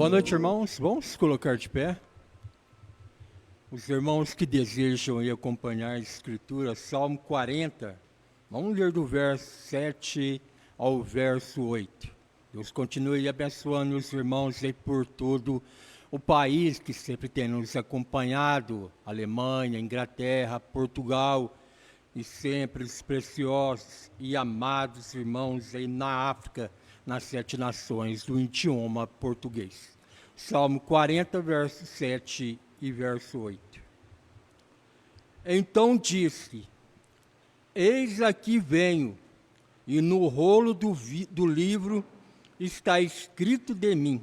Boa noite, irmãos. Vamos se colocar de pé. Os irmãos que desejam ir acompanhar a Escritura, Salmo 40, vamos ler do verso 7 ao verso 8. Deus continue abençoando os irmãos aí por todo o país que sempre tem nos acompanhado, Alemanha, Inglaterra, Portugal, e sempre os preciosos e amados irmãos aí na África, nas 7 nações do idioma português. Salmo 40, verso 7 e verso 8. Então disse: Eis aqui venho, e no rolo do livro está escrito de mim: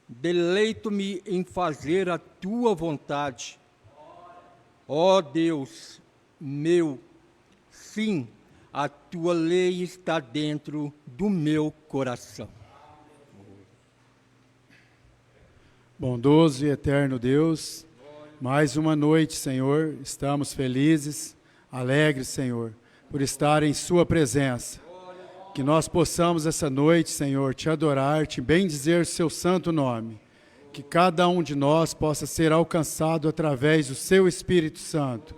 deleito-me em fazer a tua vontade, ó Deus meu. Sim, a tua lei está dentro do meu coração. Bondoso e eterno Deus, mais uma noite, Senhor, estamos felizes, alegres, Senhor, por estar em sua presença. Que nós possamos essa noite, Senhor, te adorar, te bendizer o seu santo nome. Que cada um de nós possa ser alcançado através do seu Espírito Santo.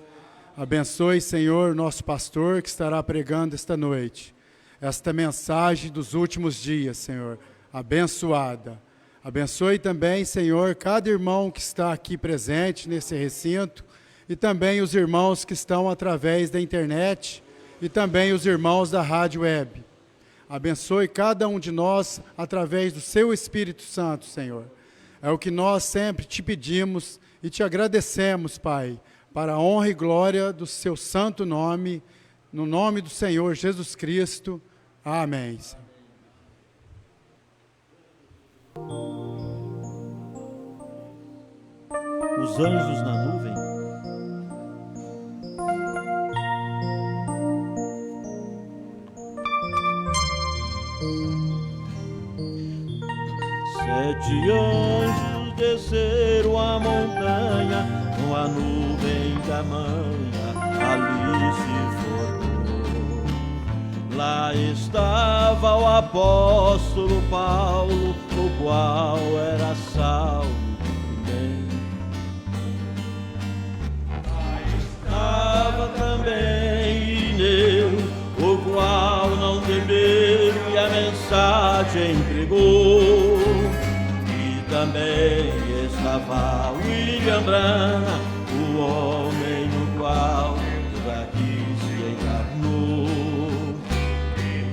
Abençoe, Senhor, nosso pastor que estará pregando esta noite. Esta mensagem dos últimos dias, Senhor, abençoada. Abençoe também, Senhor, cada irmão que está aqui presente nesse recinto e também os irmãos que estão através da internet e também os irmãos da rádio web. Abençoe cada um de nós através do seu Espírito Santo, Senhor. É o que nós sempre te pedimos e te agradecemos, Pai, para a honra e glória do seu santo nome, no nome do Senhor Jesus Cristo. Amém. Os anjos na nuvem. Sete anjos desceram a montanha, uma nuvem tamanha ali se formou. Lá estava o apóstolo Paulo, o qual era salvo também. Lá estava também Ineu, o qual não temeu e a mensagem entregou. Também estava William Branham, o homem no qual daqui se encarnou.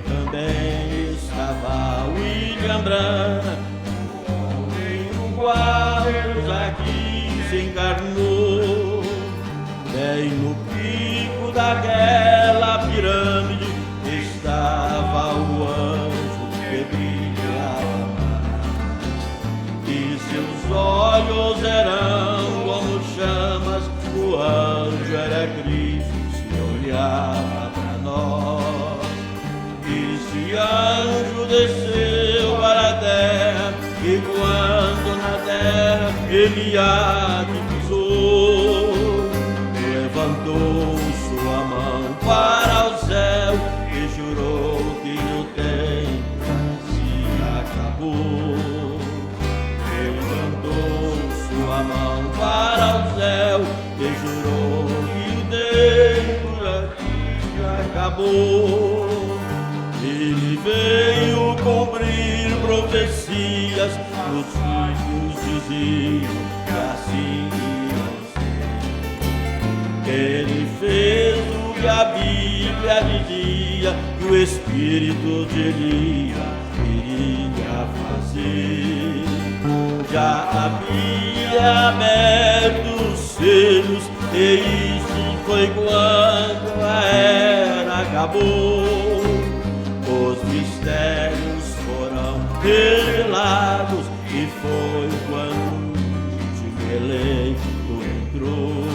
Também estava William Branham, o homem no qual daqui se encarnou. Bem no pico daquela pirâmide estava o anjo que brilhava. Seus olhos eram como chamas, o anjo era Cristo, se olhava para nós. Esse anjo desceu para a terra, e quando na terra ele a pisou, levantou sua mão para o céu e jurou que o tempo se acabou. Sua mão para o céu e jurou que o tempo aqui acabou. Ele veio cumprir profecias, os filhos diziam que assim iam ser. Ele dizia que o espírito de Elias iria fazer. Já havia aberto os selos, e isso foi quando a era acabou. Os mistérios foram revelados, e foi quando o último eleito entrou.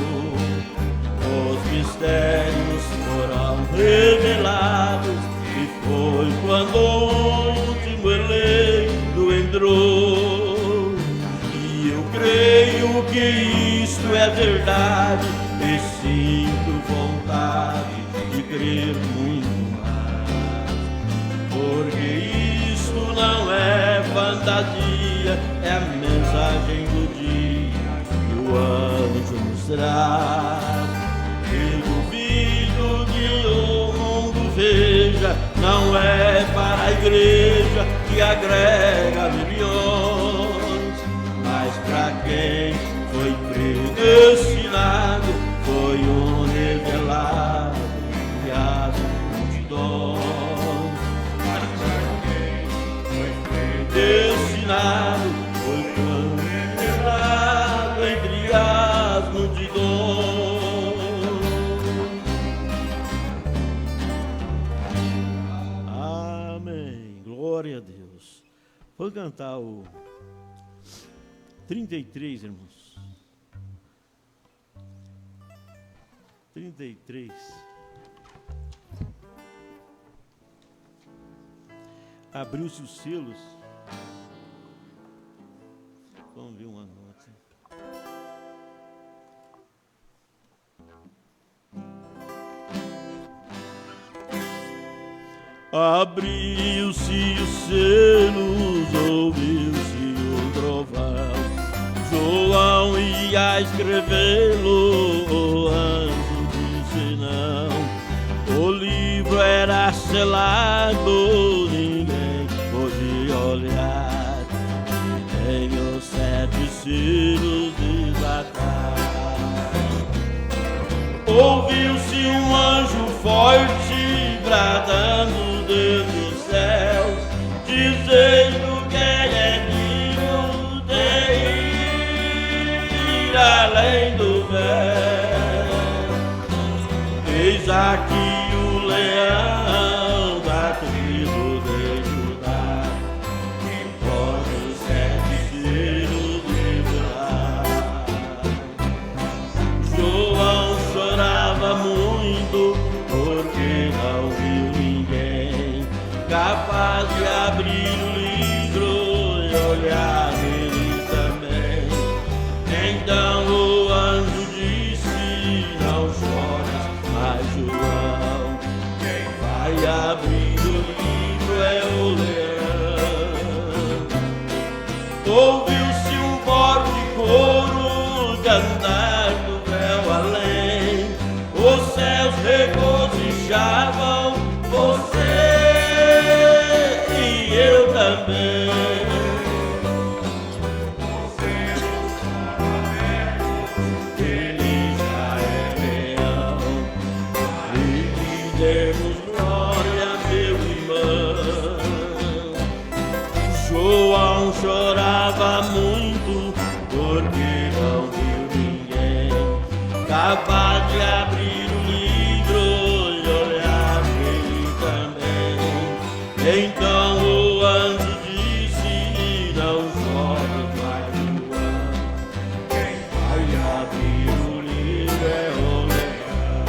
Os mistérios foram revelados, e foi quando o último eleito entrou. E eu creio que isto é verdade, e sinto vontade de crer muito mais, porque isto não é fantasia, é a mensagem do dia que o anjo nos traz. Eu duvido que o mundo veja, não é para a igreja que agrega milhões, mas para quem foi predestinado, foi um revelado e as multidões. Mas para quem foi predestinado, foi um revelado entre as multidões. Amém. Glória a Deus. Vou cantar o 33, irmãos. 33. Abriu-se os selos. Vamos ver uma nota. Abriu-se os selos, ouviu-se o trovão. João ia escrevê-lo, o anjo disse não. O livro era selado, ninguém pôde olhar, nem os 7 selos desatar. Ouviu-se um anjo forte bradando desde os céus, dizendo quem é digno de ir além do véu. Eis aqui o leão da tribo de Judá, que pode os 7 selos devorar. João chorava muito, porque não viu ninguém capaz de abrir o livro e olhar nele também. Então o anjo disse: não chores mais, João, quem vai abrir o livro é o leão. Ouviu-se um forte coro cantar do véu além, os céus regozijavam, você e eu também. Ele já é leão, e lhe demos glória, meu irmão. João chorava muito, porque não viu ninguém capaz de abrir o livro e olhar nele também. Então o anjo disse: não chore mais, João, quem vai abrir o livro é o leão.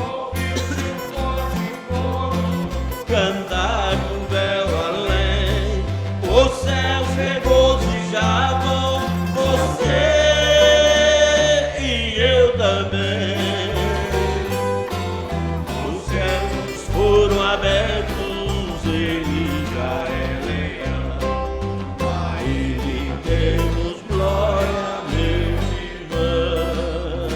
Ouviu-se um forte coro cantar do véu além, os céus regozijavam, você também. Os céus foram abertos, ele já é leão. A ele demos glória, meus irmãos.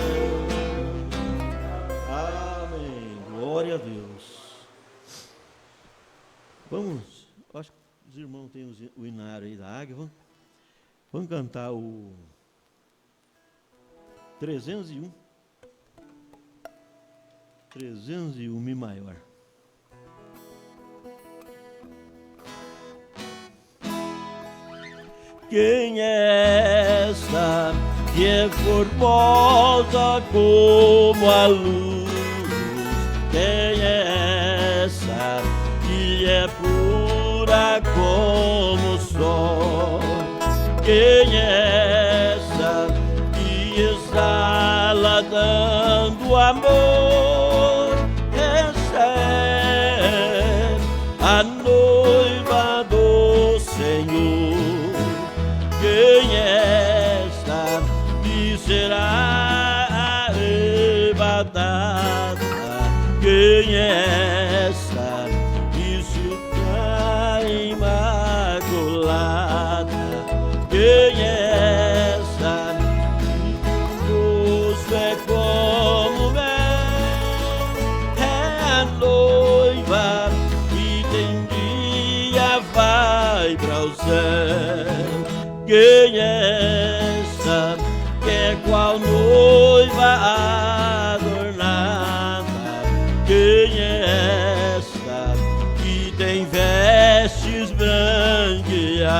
Amém. Glória a Deus. Vamos, acho que os irmãos têm o inário aí da águia. Vamos cantar o 301. 301 Mi maior. Quem é essa que é formosa como a luz? Quem é essa que é pura como o sol? Quem é essa que exala dando amor? Essa é a noiva do Senhor. Quem é esta que será arrebatada? Quem é esta que se está imaculada? Quem é esta que rosto é como mel? É a noiva que tem dia vai para o céu. Quem é essa que é qual noiva adornada? Quem é essa que tem vestes branqueadas?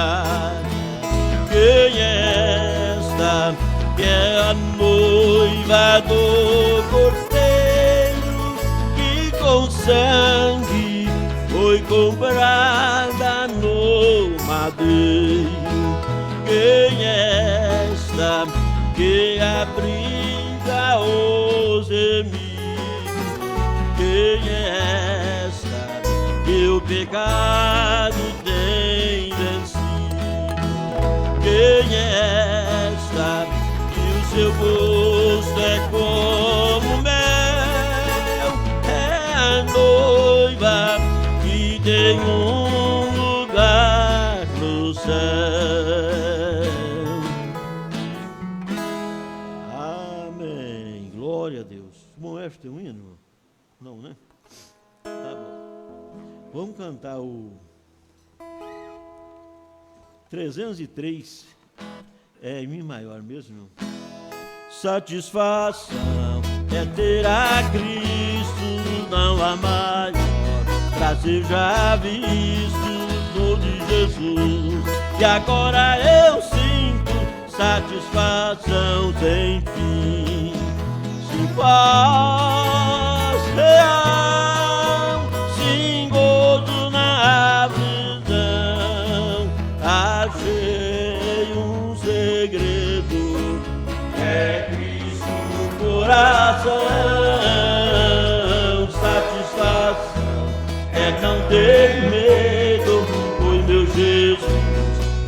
Quem é esta que é a noiva do Cordeiro, que com sangue foi comprada no madeiro? Quem é esta que abriga os gemidos? Quem é esta que o pecado tem vencido? Quem é esta que o seu rosto é como mel? É a noiva que tem lugar no céu. Amém. Glória a Deus. Bom, é tem um hino? Não, né? Tá bom. Vamos cantar o 303. É em Mi maior mesmo. Satisfação é ter a Cristo, não há maior prazer já visto no de Jesus. E agora eu sinto satisfação sem fim, sem paz real, sem gozo na prisão. Achei um segredo, é Cristo no coração. Satisfação é não ter medo, pois meu Jesus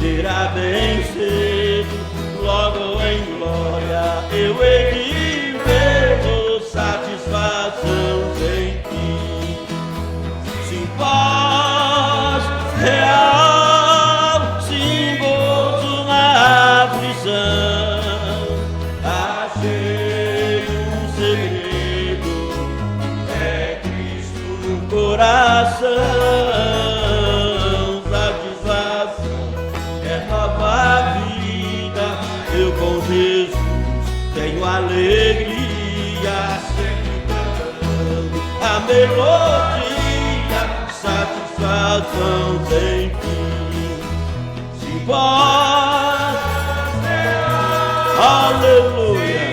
terá bem cedo, logo em glória eu hei de ver satisfação sem fim, sem paz real, sem gozo na aflição. Achei um segredo, é Cristo no coração. Tenho alegria sempre cantando a melodia, satisfação sem fim, sem paz, aleluia.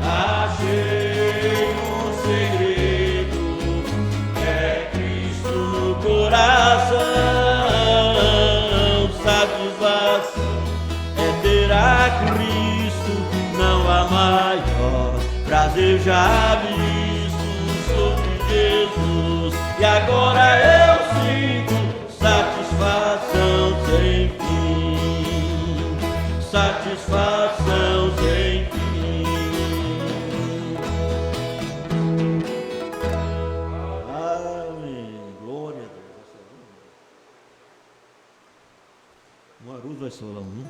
Achei um segredo, é Cristo no coração, satisfação a Cristo, não há maior prazer já visto sobre Jesus. E agora eu sinto satisfação sem fim, satisfação sem fim. Amém. Glória a Deus. O Haroldo vai solar um.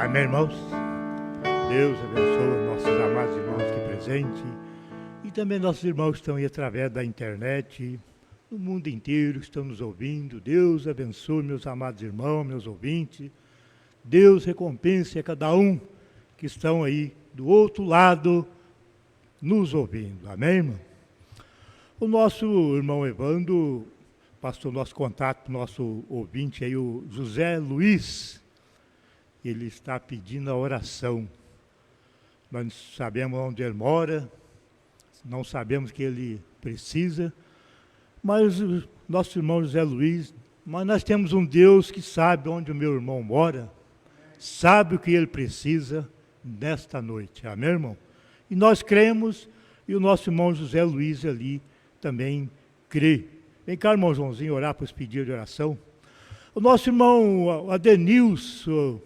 Amém, irmãos? Deus abençoe nossos amados irmãos aqui presentes e também nossos irmãos que estão aí através da internet, no mundo inteiro, que estão nos ouvindo. Deus abençoe meus amados irmãos, meus ouvintes. Deus recompense a cada um que estão aí do outro lado nos ouvindo. Amém, irmão? O nosso irmão Evandro passou nosso contato, nosso ouvinte aí, o José Luiz. Ele está pedindo a oração. Nós não sabemos onde ele mora, não sabemos o que ele precisa, mas o nosso irmão José Luiz, mas nós temos um Deus que sabe onde o meu irmão mora, sabe o que ele precisa nesta noite. Amém, irmão? E nós cremos, e o nosso irmão José Luiz ali também crê. Vem cá, irmão Joãozinho, orar para os pedidos de oração. O nosso irmão Adenilson,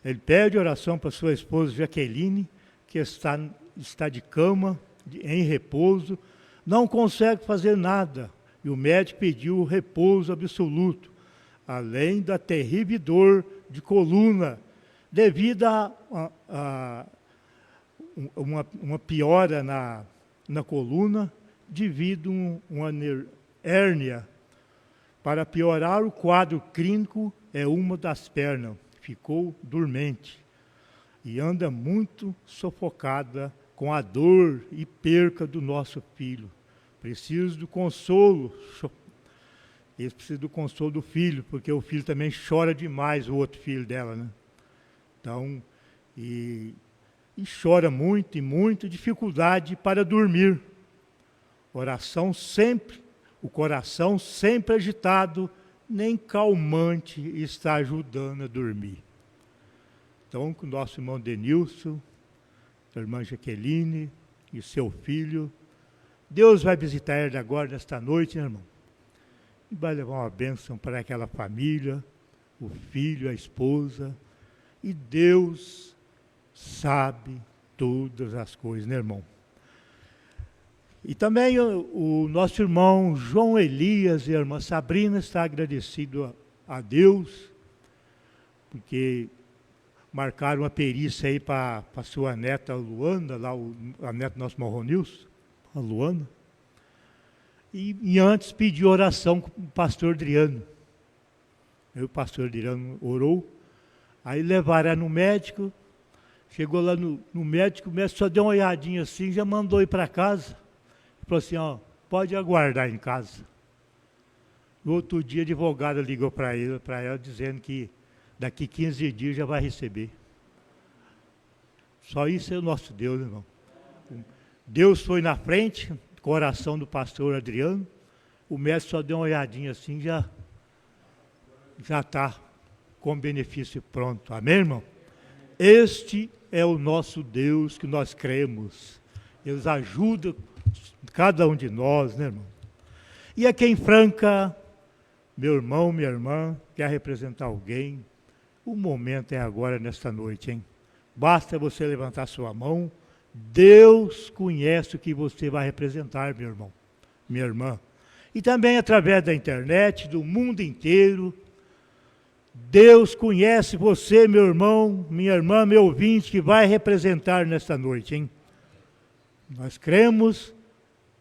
ele pede oração para sua esposa Jaqueline, que está de cama, em repouso, não consegue fazer nada. E o médico pediu repouso absoluto, além da terrível dor de coluna, devido a uma piora na coluna, devido a uma hérnia. Para piorar o quadro clínico, é uma das pernas. Ficou dormente e anda muito sufocada com a dor e perca do nosso filho. Preciso do consolo. Eles precisam do consolo do filho, porque o filho também chora demais, o outro filho dela, né? Então, e chora muito e muita dificuldade para dormir. Oração sempre, o coração sempre agitado, nem calmante está ajudando a dormir. Então, com o nosso irmão Denilson, a irmã Jaqueline e seu filho, Deus vai visitar ele agora, nesta noite, né, irmão? E vai levar uma bênção para aquela família, o filho, a esposa. E Deus sabe todas as coisas, né, irmão? E também o nosso irmão João Elias e a irmã Sabrina está agradecido a Deus, porque marcaram uma perícia aí para a sua neta Luana, lá a neta do nosso irmão Ronilson, a Luana. E antes pediu oração com o pastor Adriano. Aí o pastor Adriano orou, aí levaram ela no médico, chegou lá no médico, o médico só deu uma olhadinha assim, já mandou ir para casa. Falou assim, ó, pode aguardar em casa. No outro dia, a advogada ligou para ela, dizendo que daqui 15 dias já vai receber. Só isso é o nosso Deus, irmão. Deus foi na frente, coração do pastor Adriano, o médico só deu uma olhadinha assim, já está com benefício pronto. Amém, irmão? Este é o nosso Deus que nós cremos. Ele ajuda cada um de nós, né, irmão? E aqui em Franca, meu irmão, minha irmã, quer representar alguém, o momento é agora, nesta noite, hein? Basta você levantar sua mão, Deus conhece o que você vai representar, meu irmão, minha irmã. E também através da internet, do mundo inteiro, Deus conhece você, meu irmão, minha irmã, meu ouvinte, que vai representar nesta noite, hein? Nós cremos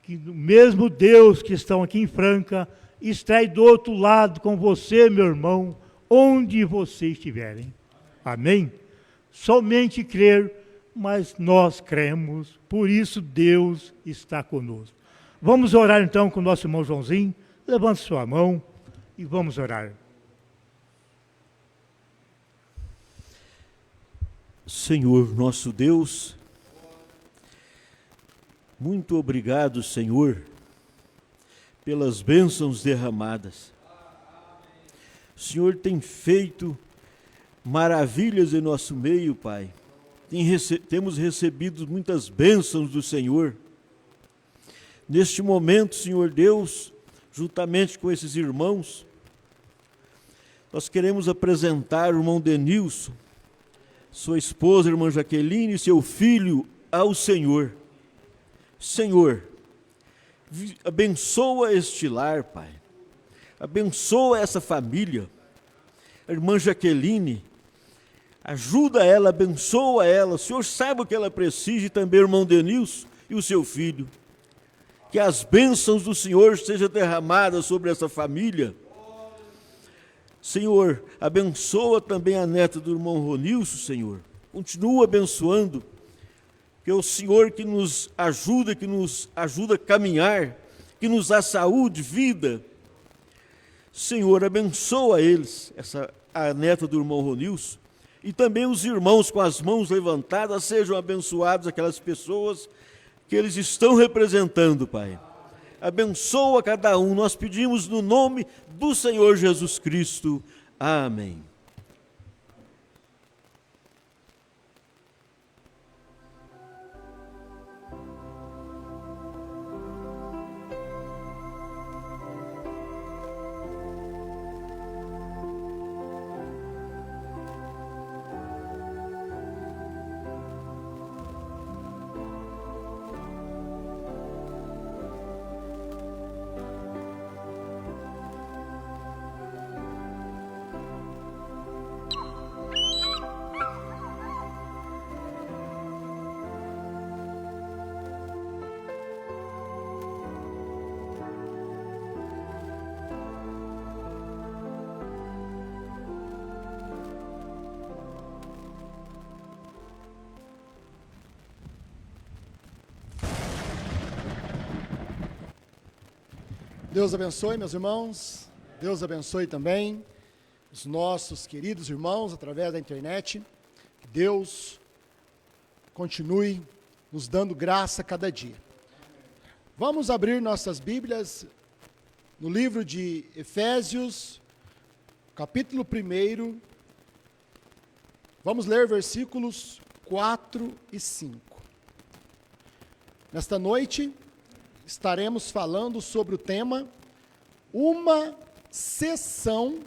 que o mesmo Deus que estão aqui em Franca está aí do outro lado com você, meu irmão, onde você estiver, hein? Amém? Somente crer, mas nós cremos, por isso Deus está conosco. Vamos orar então com o nosso irmão Joãozinho, levante sua mão e vamos orar. Senhor, nosso Deus, muito obrigado, Senhor, pelas bênçãos derramadas. O Senhor tem feito maravilhas em nosso meio, Pai. Temos recebido muitas bênçãos do Senhor. Neste momento, Senhor Deus, juntamente com esses irmãos, nós queremos apresentar o irmão Denilson, sua esposa, a irmã Jaqueline, e seu filho ao Senhor. Senhor, abençoa este lar, Pai. Abençoa essa família. A irmã Jaqueline, Ajuda ela, abençoa ela. O Senhor sabe o que ela precisa, e também o irmão Denilson e o seu filho. Que as bênçãos do Senhor sejam derramadas sobre essa família. Senhor, abençoa também a neta do irmão Ronilson, Senhor. Continua abençoando, que é o Senhor que nos ajuda a caminhar, que nos dá saúde, vida. Senhor, abençoa eles, a neta do irmão Ronilson, e também os irmãos com as mãos levantadas, sejam abençoados aquelas pessoas que eles estão representando, Pai. Abençoa cada um, nós pedimos no nome do Senhor Jesus Cristo. Amém. Deus abençoe, meus irmãos. Deus abençoe também os nossos queridos irmãos através da internet. Que Deus continue nos dando graça a cada dia. Vamos abrir nossas Bíblias no livro de Efésios, capítulo 1. Vamos ler versículos 4 e 5. Nesta noite, estaremos falando sobre o tema uma sessão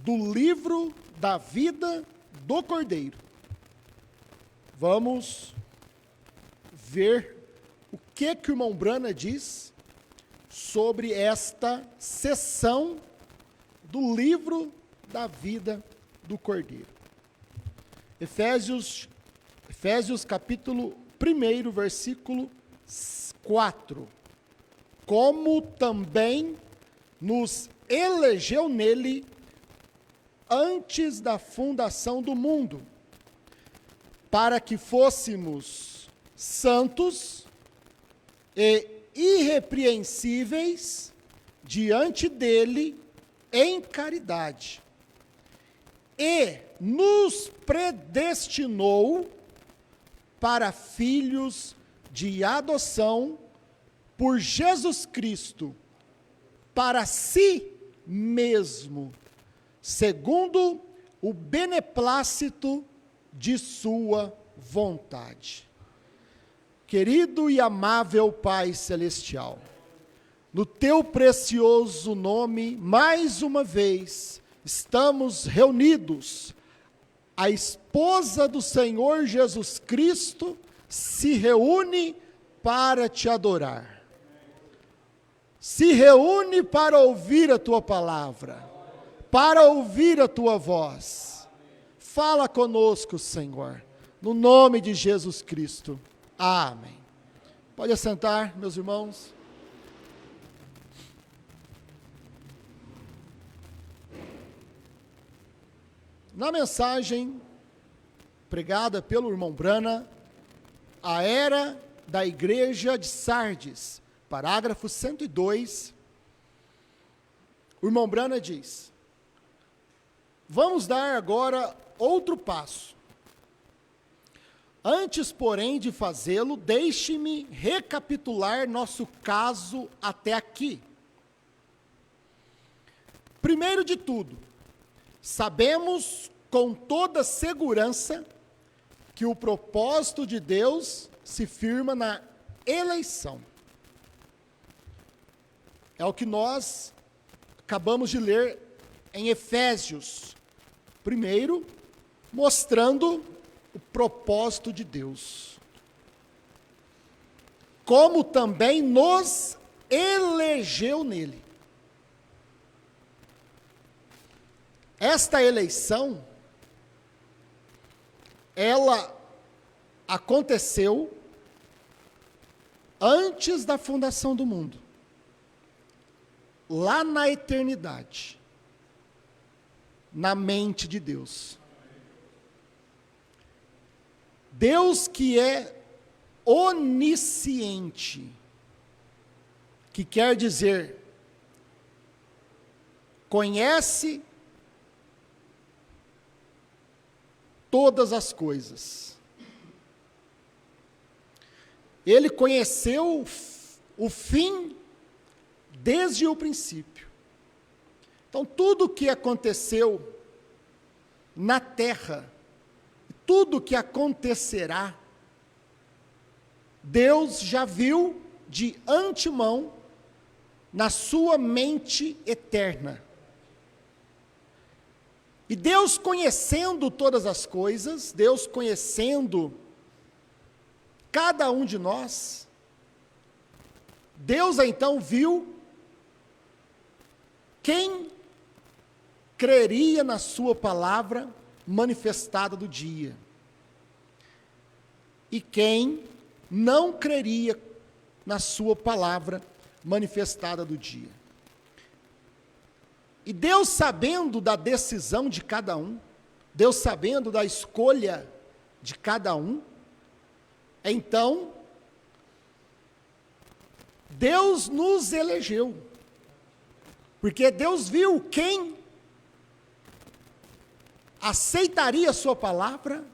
do livro da vida do Cordeiro. Vamos ver o que o irmão Brana diz sobre esta sessão do livro da vida do Cordeiro. Efésios capítulo 1, versículo 4. Como também nos elegeu nele antes da fundação do mundo, para que fôssemos santos e irrepreensíveis diante dele em caridade. E nos predestinou para filhos de adoção por Jesus Cristo, para si mesmo, segundo o beneplácito de sua vontade. Querido e amável Pai Celestial, no teu precioso nome, mais uma vez, estamos reunidos. A esposa do Senhor Jesus Cristo se reúne para te adorar. Se reúne para ouvir a tua palavra, para ouvir a tua voz. Fala conosco, Senhor, no nome de Jesus Cristo. Amém. Pode assentar, meus irmãos. Na mensagem pregada pelo irmão Brana, a era da igreja de Sardes, parágrafo 102, o irmão Brana diz: vamos dar agora outro passo. Antes, porém, de fazê-lo, deixe-me recapitular nosso caso até aqui. Primeiro de tudo, sabemos com toda segurança que o propósito de Deus se firma na eleição. É o que nós acabamos de ler em Efésios, primeiro, mostrando o propósito de Deus. Como também nos elegeu nele. Esta eleição ela aconteceu antes da fundação do mundo, lá na eternidade, na mente de Deus. Deus que é onisciente, que quer dizer, conhece todas as coisas. Ele conheceu o fim desde o princípio. Então, tudo o que aconteceu na terra, tudo o que acontecerá, Deus já viu de antemão na sua mente eterna. E Deus conhecendo todas as coisas, Deus conhecendo cada um de nós, Deus então viu quem creria na sua palavra manifestada do dia, e quem não creria na sua palavra manifestada do dia. E Deus sabendo da decisão de cada um, Deus sabendo da escolha de cada um, então, Deus nos elegeu, porque Deus viu quem aceitaria a sua palavra,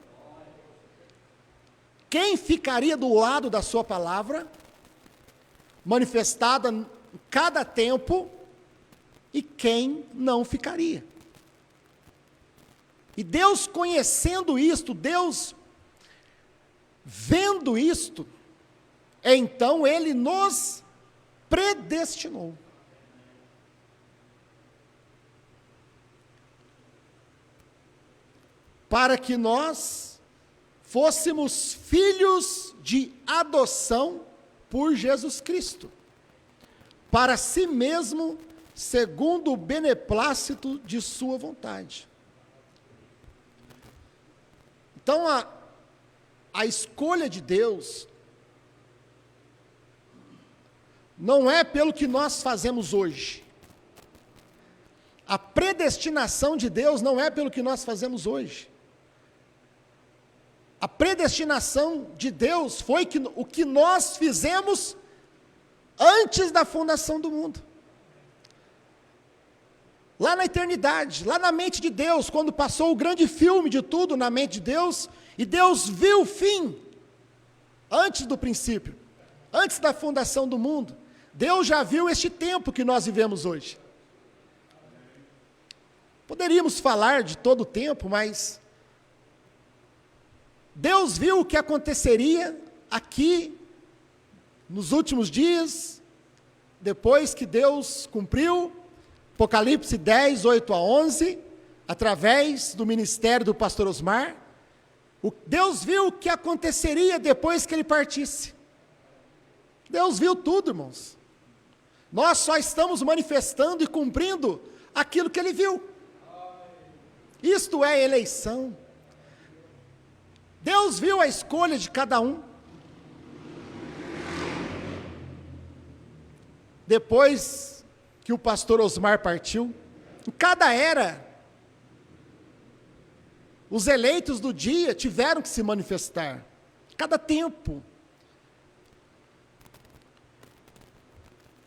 quem ficaria do lado da sua palavra, manifestada em cada tempo, e quem não ficaria. E Deus conhecendo isto, Deus vendo isto, então Ele nos predestinou. Para que nós fôssemos filhos de adoção por Jesus Cristo, para si mesmo, segundo o beneplácito de sua vontade. Então, a escolha de Deus não é pelo que nós fazemos hoje. A predestinação de Deus não é pelo que nós fazemos hoje. A predestinação de Deus foi o que nós fizemos antes da fundação do mundo. Lá na eternidade, lá na mente de Deus, quando passou o grande filme de tudo na mente de Deus, e Deus viu o fim, antes do princípio, antes da fundação do mundo, Deus já viu este tempo que nós vivemos hoje. Poderíamos falar de todo o tempo, mas Deus viu o que aconteceria aqui, nos últimos dias, depois que Deus cumpriu, Apocalipse 10, 8 a 11, através do ministério do pastor Osmar, Deus viu o que aconteceria depois que ele partisse. Deus viu tudo, irmãos. Nós só estamos manifestando e cumprindo aquilo que ele viu. Isto é eleição. Deus viu a escolha de cada um. Depois que o pastor Osmar partiu, em cada era, os eleitos do dia tiveram que se manifestar. Cada tempo.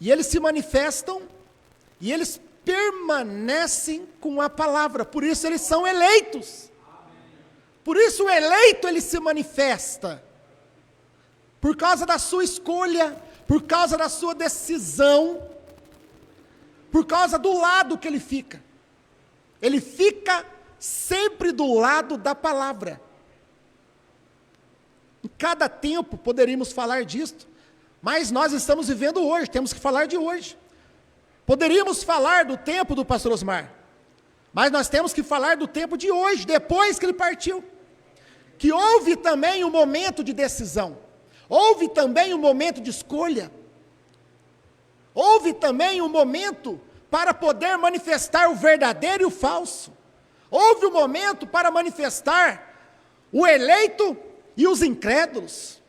E eles se manifestam, e eles permanecem com a palavra, por isso eles são eleitos. Por isso o eleito ele se manifesta, por causa da sua escolha, por causa da sua decisão, por causa do lado que ele fica. Ele fica sempre do lado da palavra. Em cada tempo poderíamos falar disto, mas nós estamos vivendo hoje, temos que falar de hoje. Poderíamos falar do tempo do pastor Osmar, mas nós temos que falar do tempo de hoje, depois que ele partiu. Que houve também um momento de decisão, houve também um momento de escolha, houve também um momento para poder manifestar o verdadeiro e o falso, houve um momento para manifestar o eleito e os incrédulos.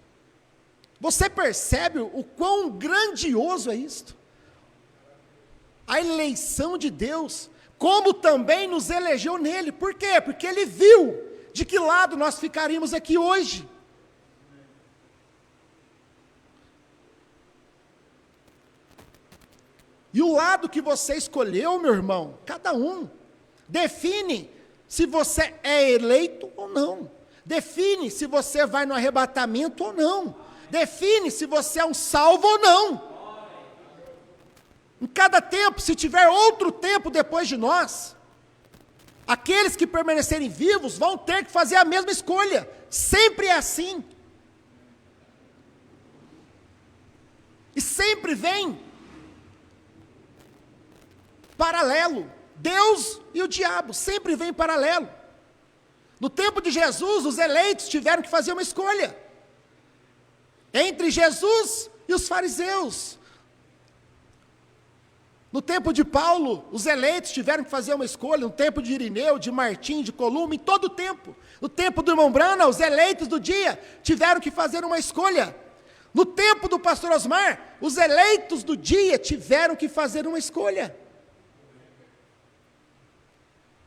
Você percebe o quão grandioso é isto? A eleição de Deus, como também nos elegeu nele. Por quê? Porque ele viu de que lado nós ficaríamos aqui hoje. E o lado que você escolheu, meu irmão, cada um, define se você é eleito ou não. Define se você vai no arrebatamento ou não. Define se você é um salvo ou não. Em cada tempo, se tiver outro tempo depois de nós, aqueles que permanecerem vivos vão ter que fazer a mesma escolha. Sempre é assim. E sempre vem paralelo. Deus e o diabo sempre vem paralelo. No tempo de Jesus, os eleitos tiveram que fazer uma escolha entre Jesus e os fariseus. No tempo de Paulo, os eleitos tiveram que fazer uma escolha. No tempo de Irineu, de Martim, de Columba, em todo o tempo. No tempo do irmão Brana, os eleitos do dia tiveram que fazer uma escolha. No tempo do pastor Osmar, os eleitos do dia tiveram que fazer uma escolha.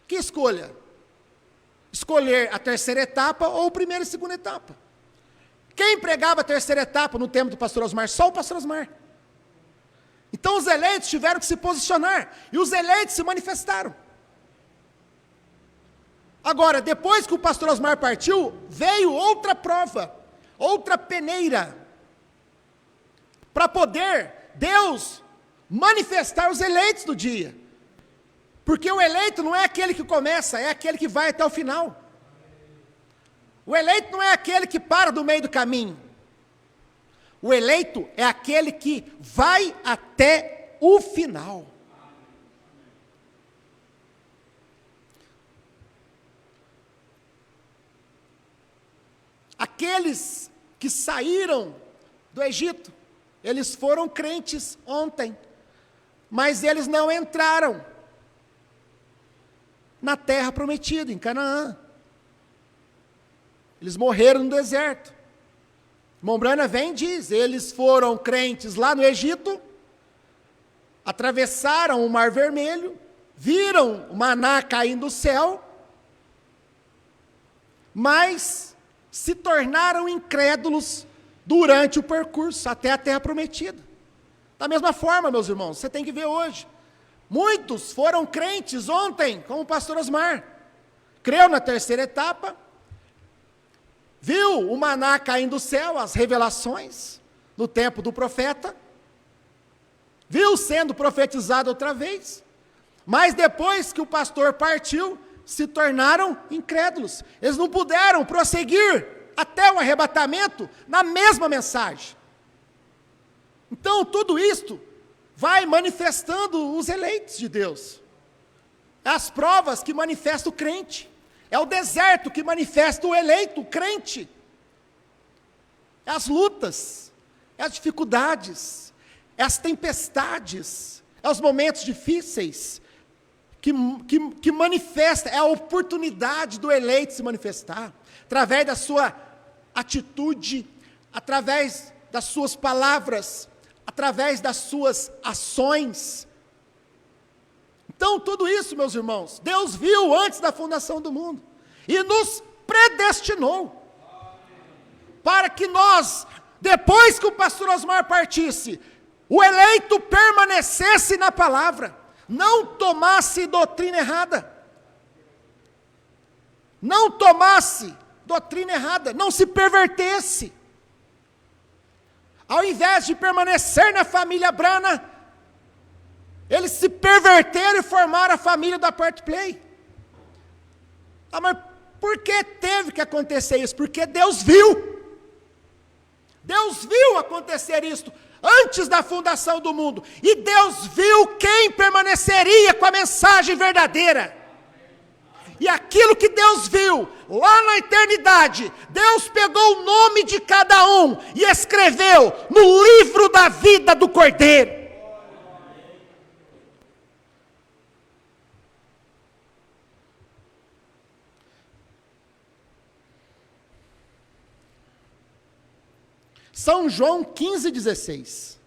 Que escolha? Escolher a terceira etapa ou a primeira e segunda etapa. Quem pregava a terceira etapa no tempo do pastor Osmar? Só o pastor Osmar. Então os eleitos tiveram que se posicionar, e os eleitos se manifestaram. Agora, depois que o pastor Osmar partiu, veio outra prova, outra peneira, para poder Deus manifestar os eleitos do dia. Porque o eleito não é aquele que começa, é aquele que vai até o final. O eleito não é aquele que para do meio do caminho. O eleito é aquele que vai até o final. Aqueles que saíram do Egito, eles foram crentes ontem, mas eles não entraram na terra prometida, em Canaã. Eles morreram no deserto. Irmão Brana vem e diz, eles foram crentes lá no Egito, atravessaram o Mar Vermelho, viram o maná caindo do céu, mas se tornaram incrédulos durante o percurso até a terra prometida. Da mesma forma, meus irmãos, você tem que ver hoje. Muitos foram crentes ontem, como o pastor Osmar. Creu na terceira etapa, viu o maná caindo do céu, as revelações, no tempo do profeta, viu sendo profetizado outra vez, mas depois que o pastor partiu, se tornaram incrédulos. Eles não puderam prosseguir até o arrebatamento na mesma mensagem. Então, tudo isto vai manifestando os eleitos de Deus. É as provas que manifestam o crente. É o deserto que manifesta o eleito, o crente. É as lutas, é as dificuldades, é as tempestades, é os momentos difíceis que manifesta, é a oportunidade do eleito se manifestar, através da sua atitude, através das suas palavras, através das suas ações. Então, tudo isso, meus irmãos, Deus viu antes da fundação do mundo e nos predestinou para que nós, depois que o pastor Osmar partisse, o eleito permanecesse na palavra, não tomasse doutrina errada, não se pervertesse. Ao invés de permanecer na família Brana, eles se perverteram e formaram a família da Part Play. Ah, mas por que teve que acontecer isso? Porque Deus viu. Deus viu acontecer isso antes da fundação do mundo. E Deus viu quem permaneceria com a mensagem verdadeira. E aquilo que Deus viu lá na eternidade, Deus pegou o nome de cada um e escreveu no livro da vida do Cordeiro. São João 15,16.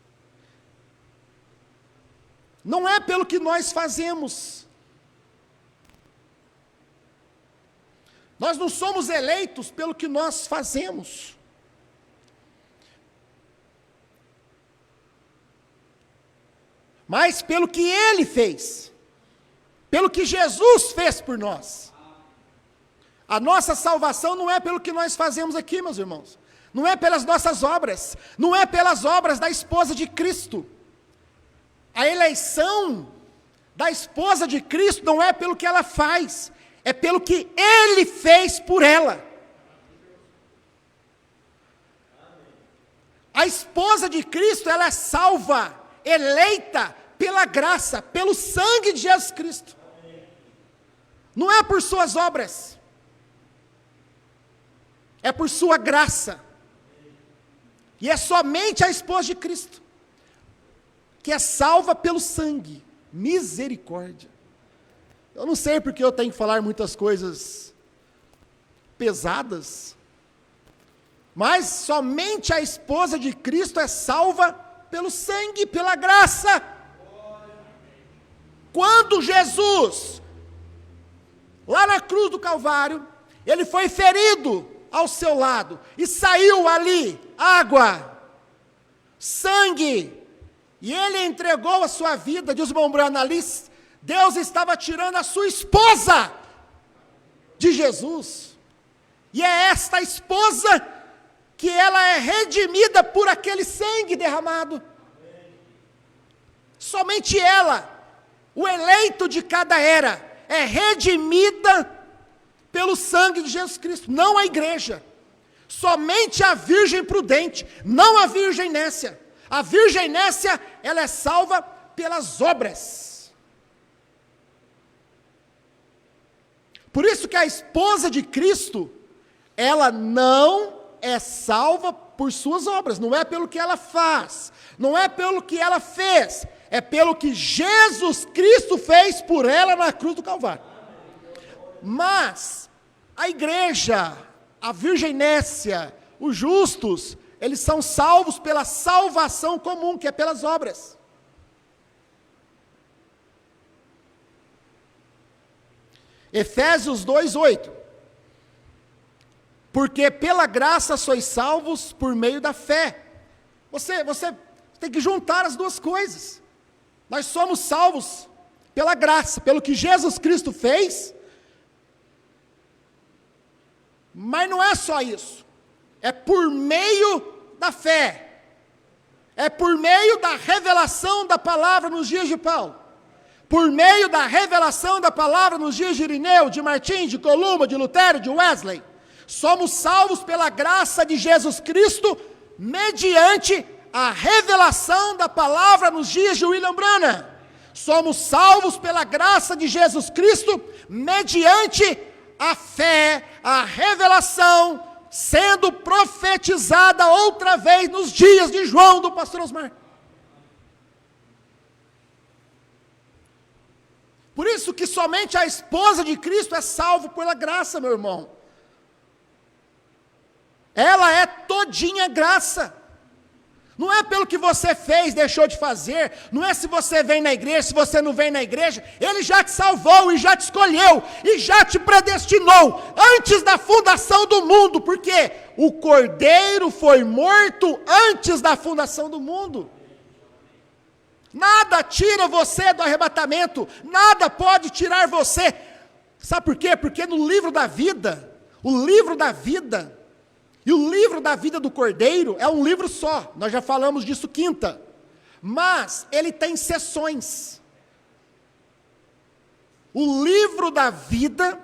Não é pelo que nós fazemos. Nós não somos eleitos pelo que nós fazemos. Mas pelo que Ele fez. Pelo que Jesus fez por nós. A nossa salvação não é pelo que nós fazemos aqui, meus irmãos. Não é pelas nossas obras. Não é pelas obras da esposa de Cristo. A eleição da esposa de Cristo não é pelo que ela faz. É pelo que Ele fez por ela. A esposa de Cristo, ela é salva, eleita pela graça, pelo sangue de Jesus Cristo. Não é por suas obras. É por sua graça. E é somente a esposa de Cristo que é salva pelo sangue. Misericórdia. Eu não sei porque eu tenho que falar muitas coisas pesadas, mas somente a esposa de Cristo é salva pelo sangue, pela graça. Quando Jesus, lá na cruz do Calvário, ele foi ferido ao seu lado, e saiu ali água, sangue, e ele entregou a sua vida, diz o irmão Bruno ali, Deus estava tirando a sua esposa de Jesus, e é esta esposa que ela é redimida por aquele sangue derramado. Somente ela, o eleito de cada era, é redimida pelo sangue de Jesus Cristo, não a igreja. Somente a virgem prudente, não a virgem nécia. A virgem nécia, ela é salva pelas obras. Por isso que a esposa de Cristo, ela não é salva por suas obras, não é pelo que ela faz, não é pelo que ela fez, é pelo que Jesus Cristo fez por ela na cruz do Calvário. Mas a igreja, a virgem nécia, os justos, eles são salvos pela salvação comum, que é pelas obras. Efésios 2:8. Porque pela graça sois salvos por meio da fé. Você tem que juntar as duas coisas. Nós somos salvos pela graça, pelo que Jesus Cristo fez. Mas não é só isso. É por meio da fé. É por meio da revelação da palavra nos dias de Paulo. Por meio da revelação da palavra nos dias de Irineu, de Martim, de Columba, de Lutero, de Wesley. Somos salvos pela graça de Jesus Cristo, mediante a revelação da palavra nos dias de William Branham. Somos salvos pela graça de Jesus Cristo, mediante a fé, a revelação, sendo profetizada outra vez nos dias de João, do pastor Osmar. Por isso que somente a esposa de Cristo é salva pela graça, meu irmão. Ela é todinha graça. Não é pelo que você fez, deixou de fazer, não é se você vem na igreja, se você não vem na igreja, Ele já te salvou e já te escolheu, e já te predestinou, antes da fundação do mundo, porque o Cordeiro foi morto antes da fundação do mundo. Nada tira você do arrebatamento, nada pode tirar você. Sabe por quê? Porque no livro da vida, e o livro da vida do Cordeiro é um livro só, nós já falamos disso quinta, mas ele tem seções. O livro da vida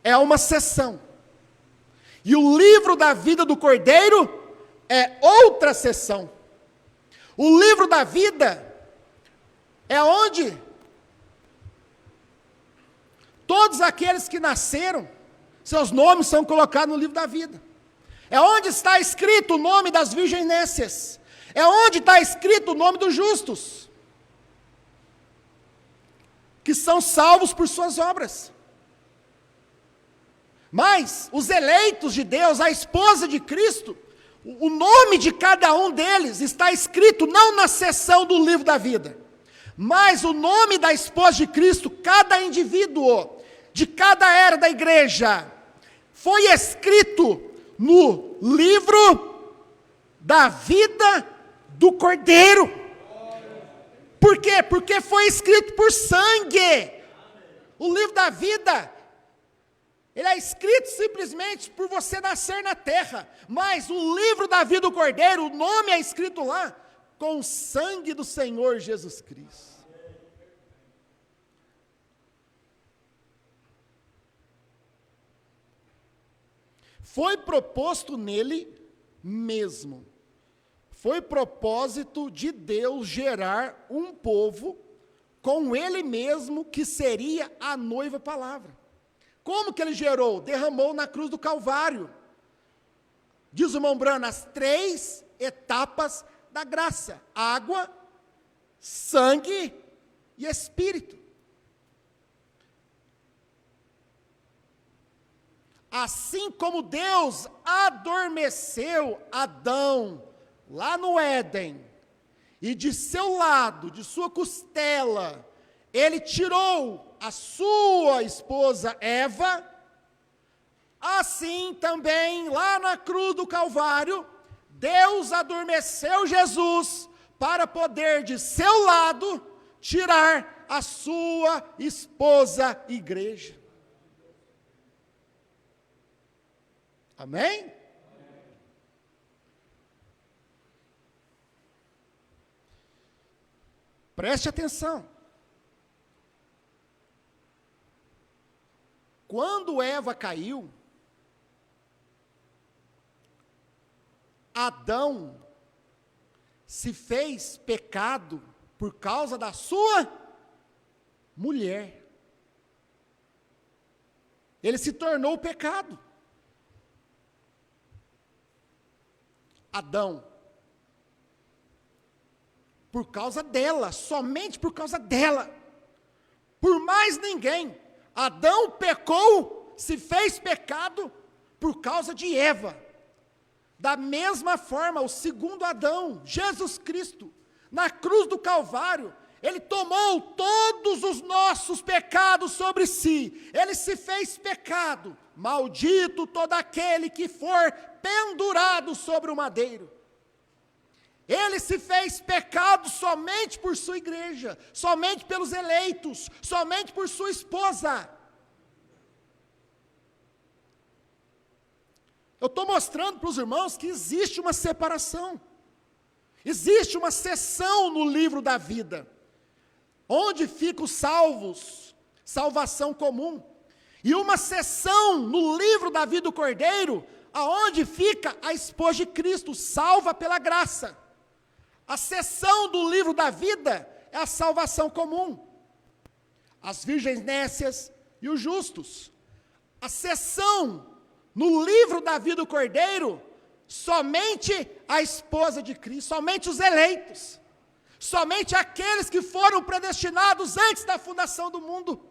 é uma seção, e o livro da vida do Cordeiro é outra seção. O livro da vida é onde todos aqueles que nasceram, seus nomes são colocados no livro da vida. É onde está escrito o nome das virgens nécias. É onde está escrito o nome dos justos, que são salvos por suas obras. Mas os eleitos de Deus, a esposa de Cristo, O nome de cada um deles está escrito não na seção do livro da vida, mas o nome da esposa de Cristo, cada indivíduo, de cada era da igreja, foi escrito no livro da vida do Cordeiro. Por quê? Porque foi escrito por sangue. O livro da vida, ele é escrito simplesmente por você nascer na terra, mas o livro da vida do Cordeiro, o nome é escrito lá, com o sangue do Senhor Jesus Cristo. Foi proposto nele mesmo. Foi propósito de Deus gerar um povo com ele mesmo, que seria a noiva palavra. Como que ele gerou? Derramou na cruz do Calvário. Diz o irmão Brano, as 3 etapas da graça: água, sangue e espírito. Assim como Deus adormeceu Adão lá no Éden, e de seu lado, de sua costela, ele tirou a sua esposa Eva, assim também lá na cruz do Calvário, Deus adormeceu Jesus para poder de seu lado tirar a sua esposa igreja. Amém? Preste atenção. Quando Eva caiu, Adão se fez pecado por causa da sua mulher. Ele se tornou pecado. Adão, por causa dela, somente por causa dela, por mais ninguém. Adão pecou, se fez pecado por causa de Eva. Da mesma forma, o segundo Adão, Jesus Cristo, na cruz do Calvário, ele tomou todos os nossos pecados sobre si. Ele se fez pecado. Maldito todo aquele que for pendurado sobre o madeiro. Ele se fez pecado somente por sua igreja, somente pelos eleitos, somente por sua esposa. Eu estou mostrando para os irmãos que existe uma separação. Existe uma seção no livro da vida, onde ficam os salvos, salvação comum. E uma seção no livro da vida do Cordeiro, aonde fica a esposa de Cristo, salva pela graça. A seção do livro da vida é a salvação comum. As virgens nécias e os justos. A seção no livro da vida do Cordeiro, somente a esposa de Cristo, somente os eleitos. Somente aqueles que foram predestinados antes da fundação do mundo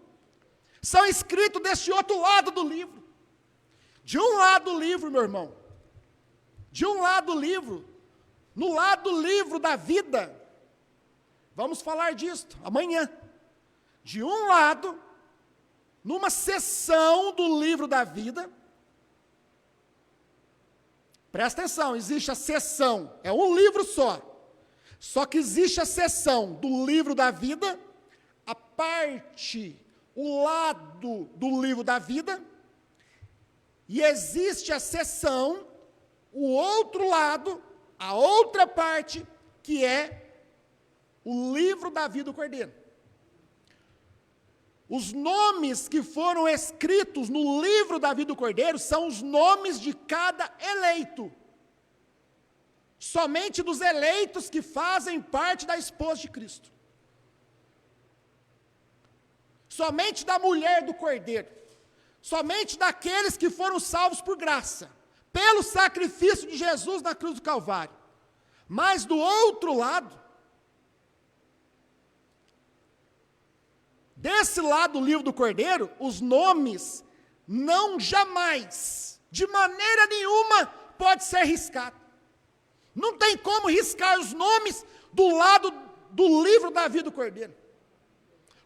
são escritos deste outro lado do livro. De um lado do livro, meu irmão, de um lado do livro, no lado do livro da vida, vamos falar disso amanhã. De um lado, numa seção do livro da vida, presta atenção, existe a seção, é um livro só que existe a seção do livro da vida, a parte, o lado do livro da vida, e existe a seção, o outro lado, a outra parte, que é o livro da vida do Cordeiro. Os nomes que foram escritos no livro da vida do Cordeiro são os nomes de cada eleito. Somente dos eleitos que fazem parte da esposa de Cristo. Somente da mulher do Cordeiro. Somente daqueles que foram salvos por graça, pelo sacrifício de Jesus na cruz do Calvário. Mas do outro lado, desse lado do livro do Cordeiro, os nomes não jamais, de maneira nenhuma, pode ser riscado. Não tem como riscar os nomes do lado do livro da vida do Cordeiro.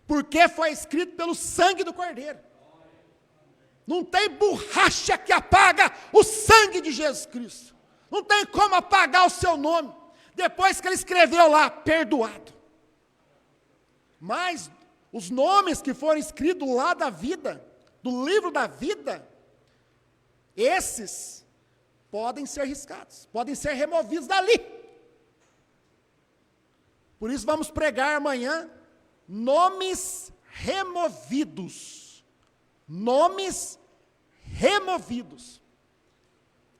Porque foi escrito pelo sangue do Cordeiro. Não tem borracha que apaga o sangue de Jesus Cristo. Não tem como apagar o seu nome. Depois que ele escreveu lá, perdoado. Mas os nomes que foram escritos lá da vida, do livro da vida, esses podem ser riscados, podem ser removidos dali. Por isso vamos pregar amanhã nomes removidos. Nomes removidos.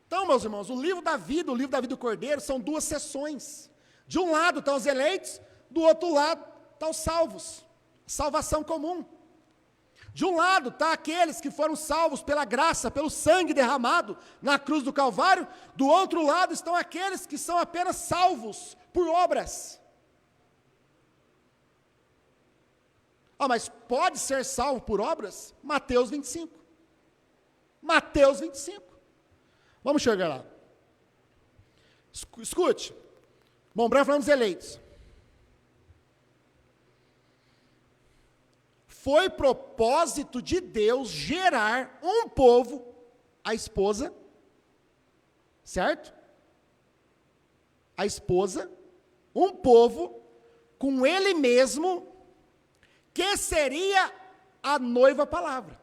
Então, meus irmãos, o livro da vida do Cordeiro são duas seções. De um lado estão os eleitos, do outro lado estão os salvos. Salvação comum. De um lado está aqueles que foram salvos pela graça, pelo sangue derramado na cruz do Calvário. Do outro lado estão aqueles que são apenas salvos por obras. Mas pode ser salvo por obras? Mateus 25. Mateus 25. Vamos chegar lá. Escute. Bom, Branco falando dos eleitos. Foi propósito de Deus gerar um povo, a esposa, certo? A esposa, um povo, com ele mesmo, que seria a noiva palavra.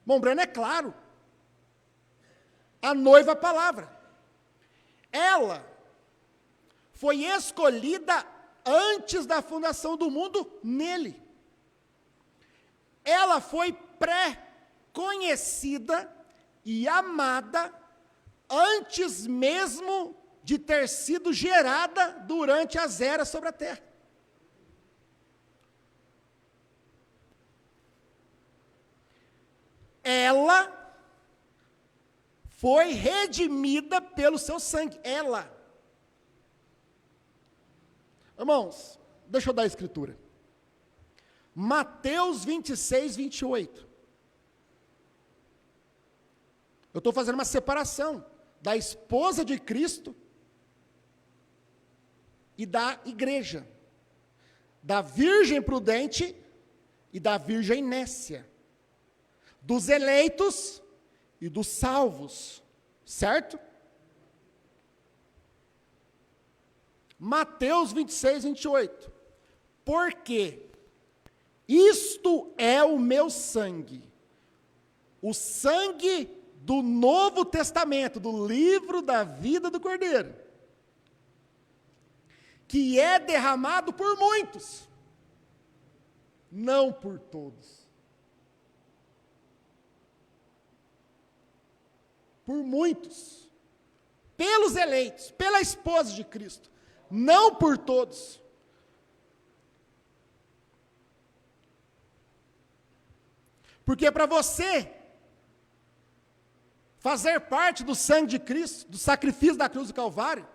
Bom, Breno, é claro. A noiva palavra. Ela foi escolhida antes da fundação do mundo nele. Ela foi pré-conhecida e amada antes mesmo de ter sido gerada durante as eras sobre a terra. Ela foi redimida pelo seu sangue. Ela. Irmãos, deixa eu dar a escritura. Mateus 26, 28. Eu estou fazendo uma separação da esposa de Cristo e da igreja. Da virgem prudente e da virgem nécia. Dos eleitos e dos salvos. Certo? Mateus 26, 28. Porque isto é o meu sangue, o sangue do Novo Testamento, do livro da vida do Cordeiro, que é derramado por muitos, não por todos. Por muitos, pelos eleitos, pela esposa de Cristo, não por todos. Porque para você fazer parte do sangue de Cristo, do sacrifício da cruz do Calvário,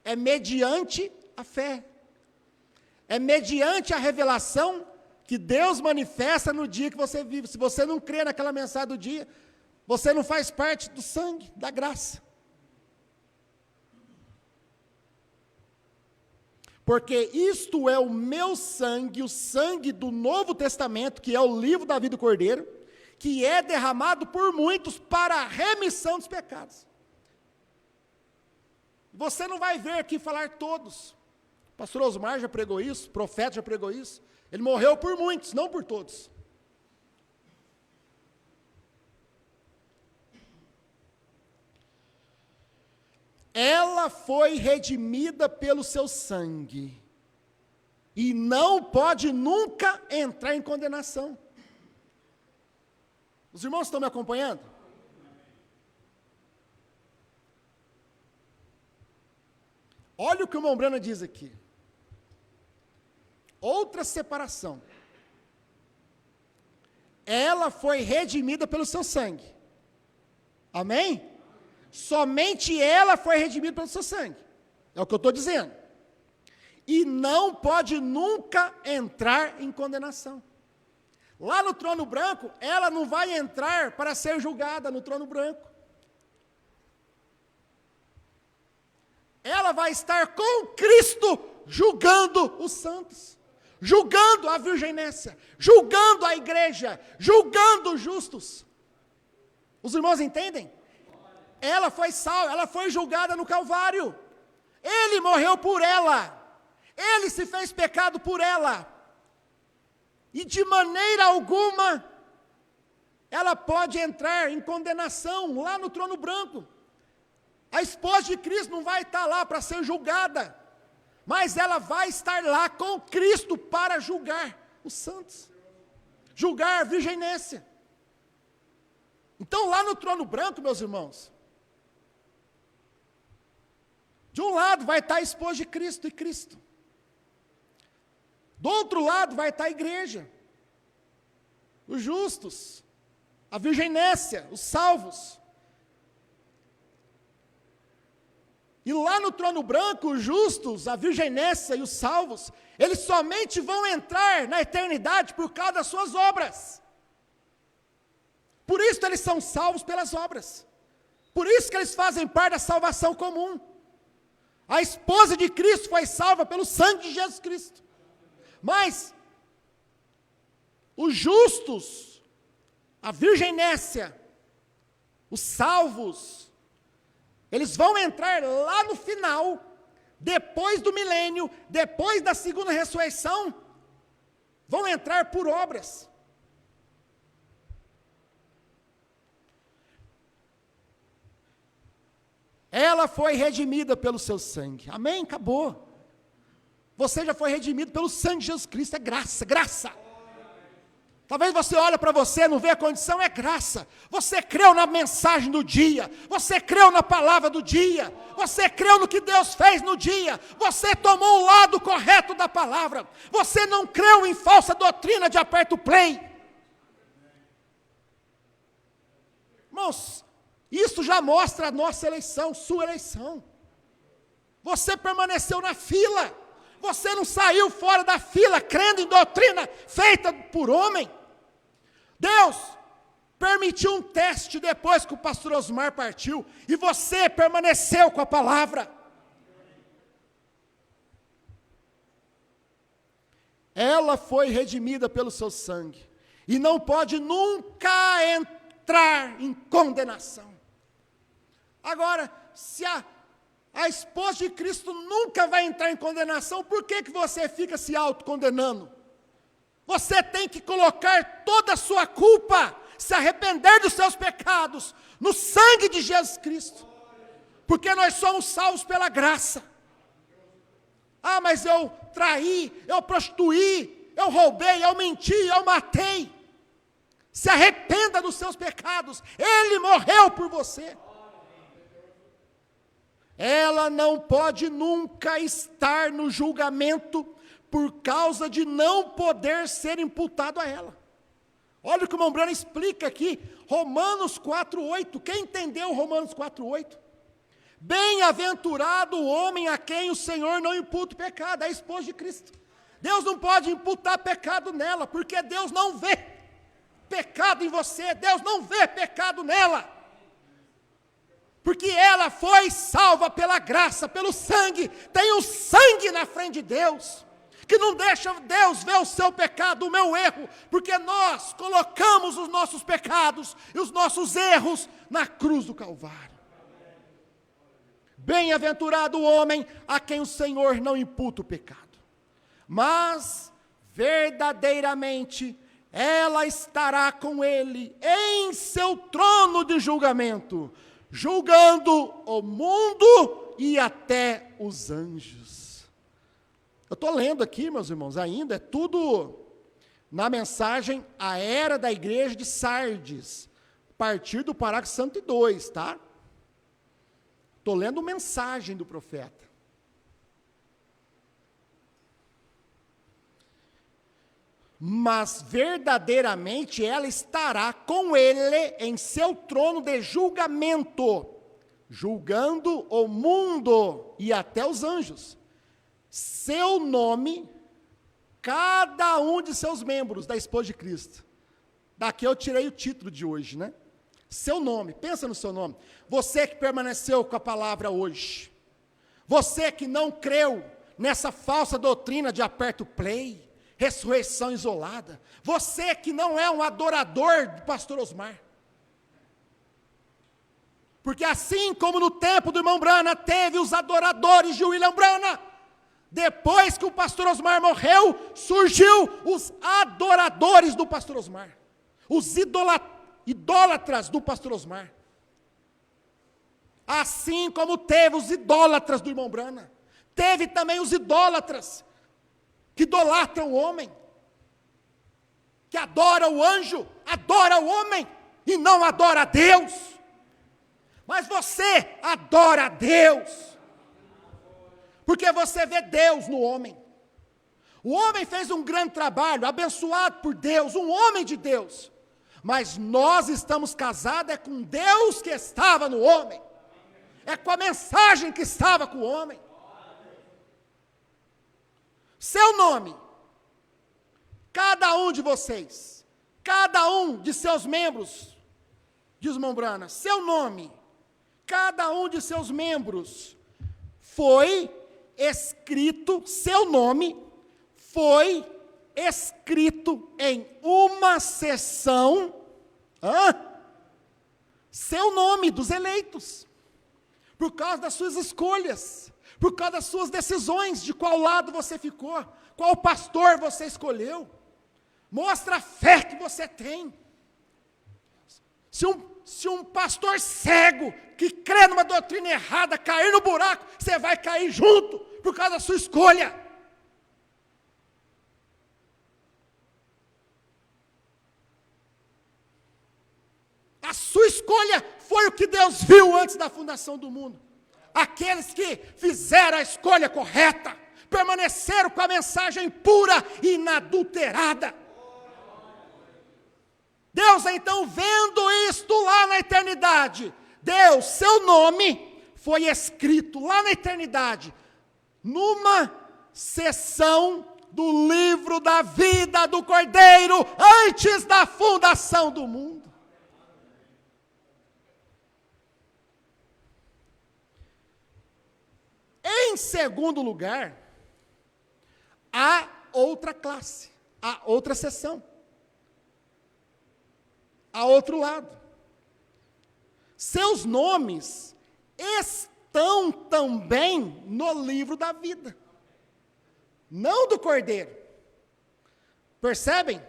é mediante a fé. É mediante a revelação que Deus manifesta no dia que você vive. Se você não crê naquela mensagem do dia, você não faz parte do sangue, da graça. Porque isto é o meu sangue, o sangue do Novo Testamento, que é o livro da vida do Cordeiro, que é derramado por muitos para a remissão dos pecados. Você não vai ver aqui falar todos. O pastor Osmar já pregou isso, o profeta já pregou isso. Ele morreu por muitos, não por todos. Ela foi redimida pelo seu sangue e não pode nunca entrar em condenação. Os irmãos estão me acompanhando? Olha o que o irmão Brana diz aqui. Outra separação. Ela foi redimida pelo seu sangue. Amém? Somente ela foi redimida pelo seu sangue. É o que eu estou dizendo. E não pode nunca entrar em condenação. Lá no trono branco, ela não vai entrar para ser julgada no trono branco. ela vai estar com Cristo, julgando os santos, julgando a virginécia, julgando a igreja, julgando os justos. Os irmãos entendem? Ela foi salva, ela foi julgada no Calvário. Ele morreu por ela. Ele se fez pecado por ela. E de maneira alguma ela pode entrar em condenação lá no trono branco. A esposa de Cristo não vai estar lá para ser julgada, mas ela vai estar lá com Cristo para julgar os santos, julgar a virginécia. Então lá no trono branco, meus irmãos, de um lado vai estar a esposa de Cristo e Cristo. Do outro lado vai estar a igreja, os justos, a virginécia, os salvos. E lá no trono branco, os justos, a virginécia e os salvos, eles somente vão entrar na eternidade por causa das suas obras. Por isso eles são salvos pelas obras. Por isso que eles fazem parte da salvação comum. A esposa de Cristo foi salva pelo sangue de Jesus Cristo. Mas os justos, a virginécia, os salvos, eles vão entrar lá no final, depois do milênio, depois da segunda ressurreição, vão entrar por obras. Ela foi redimida pelo seu sangue. Amém? Acabou. Você já foi redimido pelo sangue de Jesus Cristo. É graça, graça. Talvez você olhe para você, não vê a condição, é graça. Você creu na mensagem do dia. Você creu na palavra do dia. Você creu no que Deus fez no dia. Você tomou o lado correto da palavra. Você não creu em falsa doutrina de aperto play. Irmãos, isso já mostra a nossa eleição, sua eleição. Você permaneceu na fila. Você não saiu fora da fila, crendo em doutrina feita por homem. Deus permitiu um teste depois que o pastor Osmar partiu, e você permaneceu com a palavra. Ela foi redimida pelo seu sangue, e não pode nunca entrar em condenação. Agora, se a esposa de Cristo nunca vai entrar em condenação, por que você fica se autocondenando? Você tem que colocar toda a sua culpa, se arrepender dos seus pecados, no sangue de Jesus Cristo, porque nós somos salvos pela graça. Ah, mas eu traí, eu prostituí, eu roubei, eu menti, eu matei. Se arrependa dos seus pecados, Ele morreu por você. Ela não pode nunca estar no julgamento por causa de não poder ser imputado a ela. Olha o que o irmão Branham explica aqui, Romanos 4,8. Quem entendeu Romanos 4,8? Bem-aventurado o homem a quem o Senhor não imputa o pecado, a esposa de Cristo. Deus não pode imputar pecado nela, porque Deus não vê pecado em você, Deus não vê pecado nela. Porque ela foi salva pela graça, pelo sangue, tem o sangue na frente de Deus, que não deixa Deus ver o seu pecado, o meu erro, porque nós colocamos os nossos pecados e os nossos erros na cruz do Calvário. Bem-aventurado o homem a quem o Senhor não imputa o pecado, mas verdadeiramente ela estará com ele em seu trono de julgamento, julgando o mundo e até os anjos. Eu estou lendo aqui, meus irmãos, ainda, é tudo na mensagem A Era da Igreja de Sardes, a partir do parágrafo 102, tá? Estou lendo mensagem do profeta. Mas verdadeiramente ela estará com ele em seu trono de julgamento, julgando o mundo e até os anjos. Seu nome, cada um de seus membros da esposa de Cristo. Daqui eu tirei o título de hoje, né? Seu nome, pensa no seu nome. Você que permaneceu com a palavra hoje. Você que não creu nessa falsa doutrina de aperto play, ressurreição isolada. Você que não é um adorador do pastor Osmar. Porque assim como no tempo do irmão Brana teve os adoradores de William Brana, depois que o pastor Osmar morreu, surgiu os adoradores do pastor Osmar. Os idólatras do pastor Osmar. Assim como teve os idólatras do irmão Brana, teve também os idólatras que idolatram o homem, que adora o anjo, adora o homem e não adora a Deus. Mas você adora a Deus, porque você vê Deus no homem. O homem fez um grande trabalho, abençoado por Deus, um homem de Deus. Mas nós estamos casados com Deus que estava no homem. É com a mensagem que estava com o homem. Seu nome, cada um de vocês, cada um de seus membros, diz Mombrana, seu nome, cada um de seus membros foi escrito, seu nome foi escrito em uma sessão, seu nome dos eleitos, por causa das suas escolhas, por causa das suas decisões, de qual lado você ficou, qual pastor você escolheu, mostra a fé que você tem. Se um pastor cego, que crê numa doutrina errada, cair no buraco, você vai cair junto, por causa da sua escolha. A sua escolha foi o que Deus viu antes da fundação do mundo. Aqueles que fizeram a escolha correta, permaneceram com a mensagem pura e inadulterada. Deus, então, vendo isto lá na eternidade, Deus, seu nome foi escrito lá na eternidade, numa sessão do livro da vida do Cordeiro, antes da fundação do mundo. Em segundo lugar, há outra classe, há outra seção, há outro lado. Seus nomes estão também no livro da vida, não do Cordeiro. Percebem?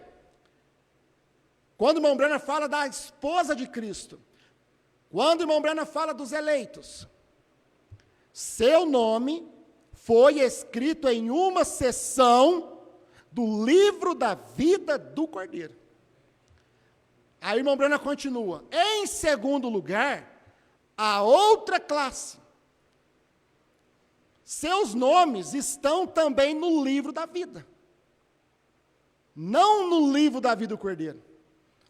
Quando o irmão Brana fala da esposa de Cristo, quando o irmão Brana fala dos eleitos, seu nome foi escrito em uma sessão do livro da vida do Cordeiro. Aí o irmão Brana continua. Em segundo lugar, a outra classe. Seus nomes estão também no livro da vida. Não no livro da vida do Cordeiro.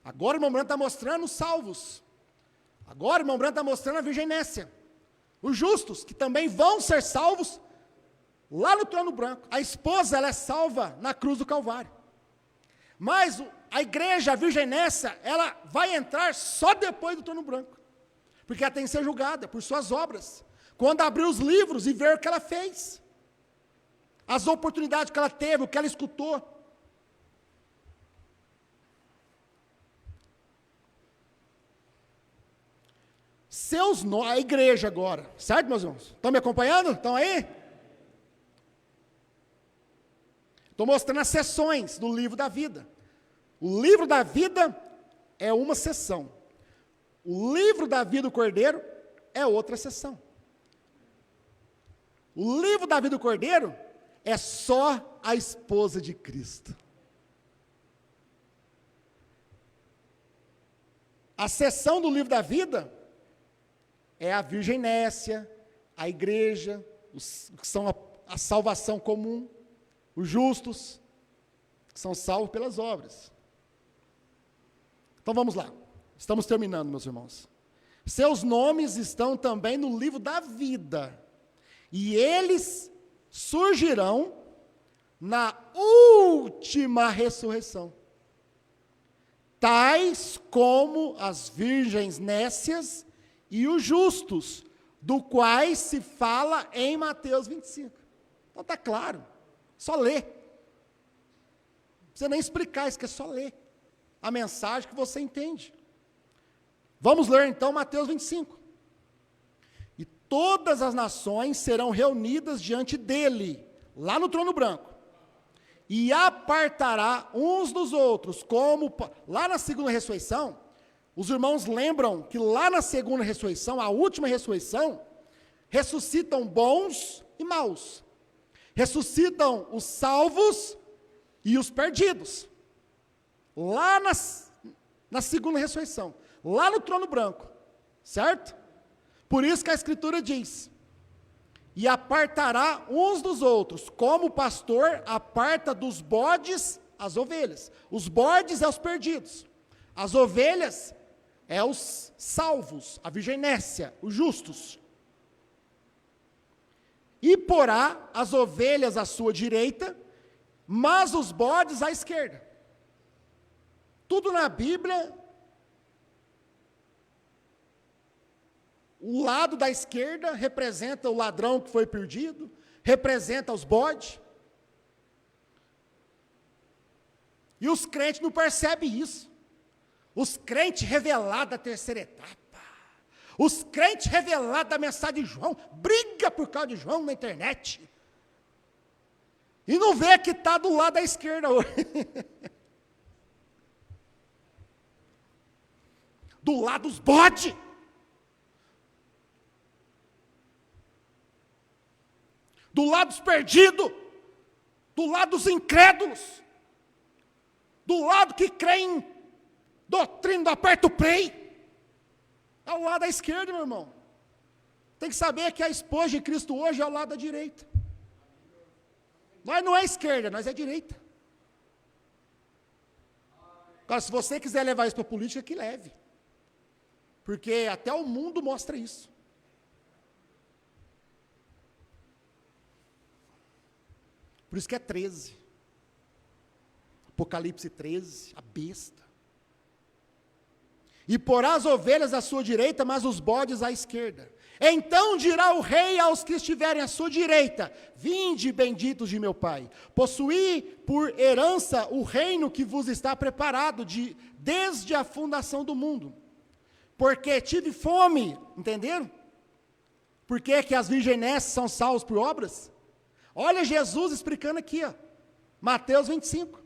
Agora o irmão Brana está mostrando os salvos. Agora o irmão Brana está mostrando a Virgem Nécia. Os justos, que também vão ser salvos lá no trono branco. A esposa, ela é salva na cruz do Calvário. Mas a igreja, a Virgem Nécia, ela vai entrar só depois do trono branco. Porque ela tem que ser julgada por suas obras. Quando abrir os livros e ver o que ela fez. As oportunidades que ela teve, o que ela escutou. A igreja agora, certo, meus irmãos? Estão me acompanhando? Estão aí? Estou mostrando as sessões do livro da vida. O livro da vida é uma sessão. O livro da vida do Cordeiro é outra sessão. O livro da vida do Cordeiro é só a esposa de Cristo. A sessão do livro da vida é a Virgem Nécia, a igreja, os que são a salvação comum, os justos, que são salvos pelas obras. Então vamos lá, estamos terminando, meus irmãos. Seus nomes estão também no livro da vida, e eles surgirão na última ressurreição, tais como as virgens nécias e os justos, do quais se fala em Mateus 25. Então está claro, só ler. Não precisa nem explicar, isso que é só ler a mensagem que você entende. Vamos ler então Mateus 25. E todas as nações serão reunidas diante dele, lá no trono branco, e apartará uns dos outros, como lá na segunda ressurreição. Os irmãos lembram que lá na segunda ressurreição, a última ressurreição, ressuscitam bons e maus. Ressuscitam os salvos e os perdidos. Lá na segunda ressurreição, lá no trono branco, certo? Por isso que a Escritura diz, e apartará uns dos outros, como o pastor aparta dos bodes as ovelhas. Os bodes é os perdidos, as ovelhas é os salvos, a virginécia, os justos. E porá as ovelhas à sua direita, mas os bodes à esquerda. Tudo na Bíblia, o lado da esquerda representa o ladrão que foi perdido, representa os bodes. E os crentes não percebem isso. Os crentes revelados da terceira etapa, os crentes revelados da mensagem de João, briga por causa de João na internet. E não vê que está do lado da esquerda hoje. Do lado dos bodes. Do lado dos perdidos. Do lado dos incrédulos. Do lado que creem doutrina do aperto play. É o lado da esquerda, meu irmão. Tem que saber que a esposa de Cristo hoje é ao lado da direita. Nós não é esquerda, nós é direita. Agora, se você quiser levar isso para a política, que leve. Porque até o mundo mostra isso. Por isso que é 13. Apocalipse 13, a besta. E porá as ovelhas à sua direita, mas os bodes à esquerda. Então dirá o rei aos que estiverem à sua direita: vinde, benditos de meu Pai, possuí por herança o reino que vos está preparado desde a fundação do mundo. Porque tive fome, entenderam? Por que as virgens são salvos por obras? Olha Jesus explicando aqui, ó, Mateus 25.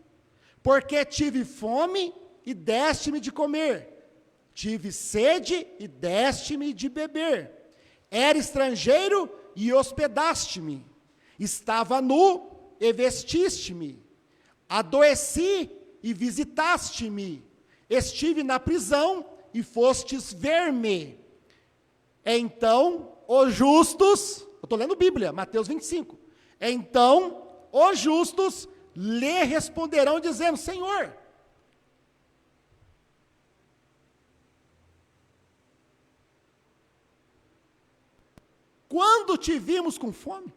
Porque tive fome e deste-me de comer. Tive sede e deste-me de beber. Era estrangeiro e hospedaste-me. Estava nu e vestiste-me. Adoeci e visitaste-me. Estive na prisão e fostes ver-me. Então, os justos, eu estou lendo Bíblia, Mateus 25. Então, os justos lhe responderão dizendo: Senhor, quando te vimos com fome?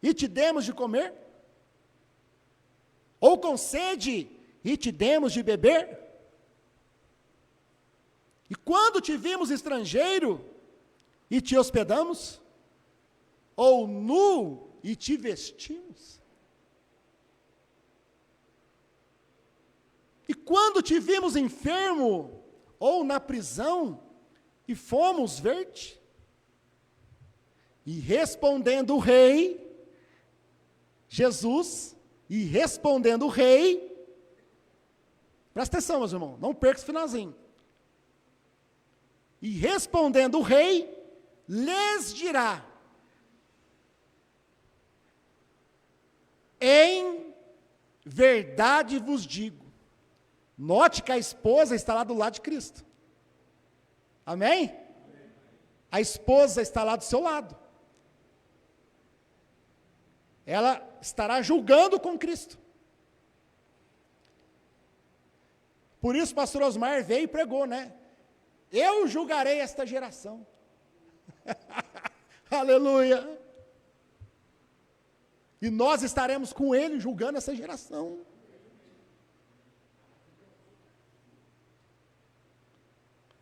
E te demos de comer? Ou com sede e te demos de beber? E quando te vimos estrangeiro e te hospedamos? Ou nu e te vestimos? E quando te vimos enfermo ou na prisão, e fomos ver-te? E respondendo o rei, Jesus, e respondendo o rei, presta atenção, meus irmãos, não perca esse finalzinho. E respondendo o rei, lhes dirá: em verdade vos digo. Note que a esposa está lá do lado de Cristo. Amém? A esposa está lá do seu lado. Ela estará julgando com Cristo. Por isso o pastor Osmar veio e pregou, né? Eu julgarei esta geração. Aleluia. E nós estaremos com ele julgando essa geração.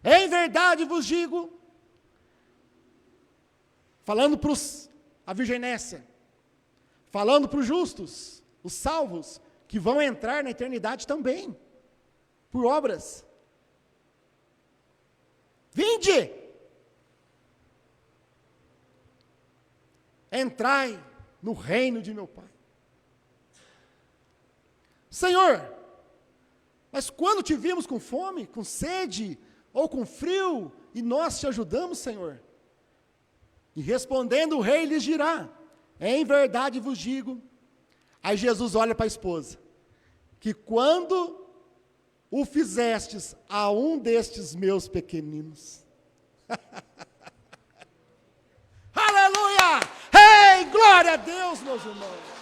Em verdade vos digo, falando para a virginécia, falando para os justos, os salvos, que vão entrar na eternidade também, por obras. Vinde! Entrai no reino de meu Pai. Senhor, mas quando te vimos com fome, com sede, ou com frio, e nós te ajudamos, Senhor? E respondendo o rei lhes dirá, em verdade vos digo, aí Jesus olha para a esposa, que quando o fizestes a um destes meus pequeninos, aleluia! Ei, glória a Deus, meus irmãos!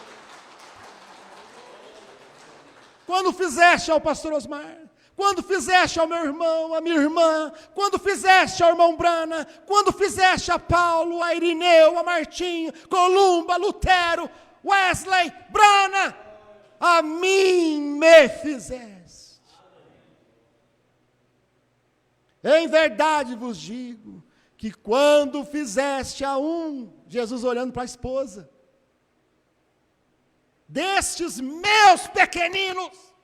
Quando fizeste ao pastor Osmar, quando fizeste ao meu irmão, a minha irmã, quando fizeste ao irmão Brana, quando fizeste a Paulo, a Irineu, a Martinho, Columba, Lutero, Wesley, Brana, a mim me fizeste. Em verdade vos digo, que quando fizeste a um, Jesus olhando para a esposa, destes meus pequeninos,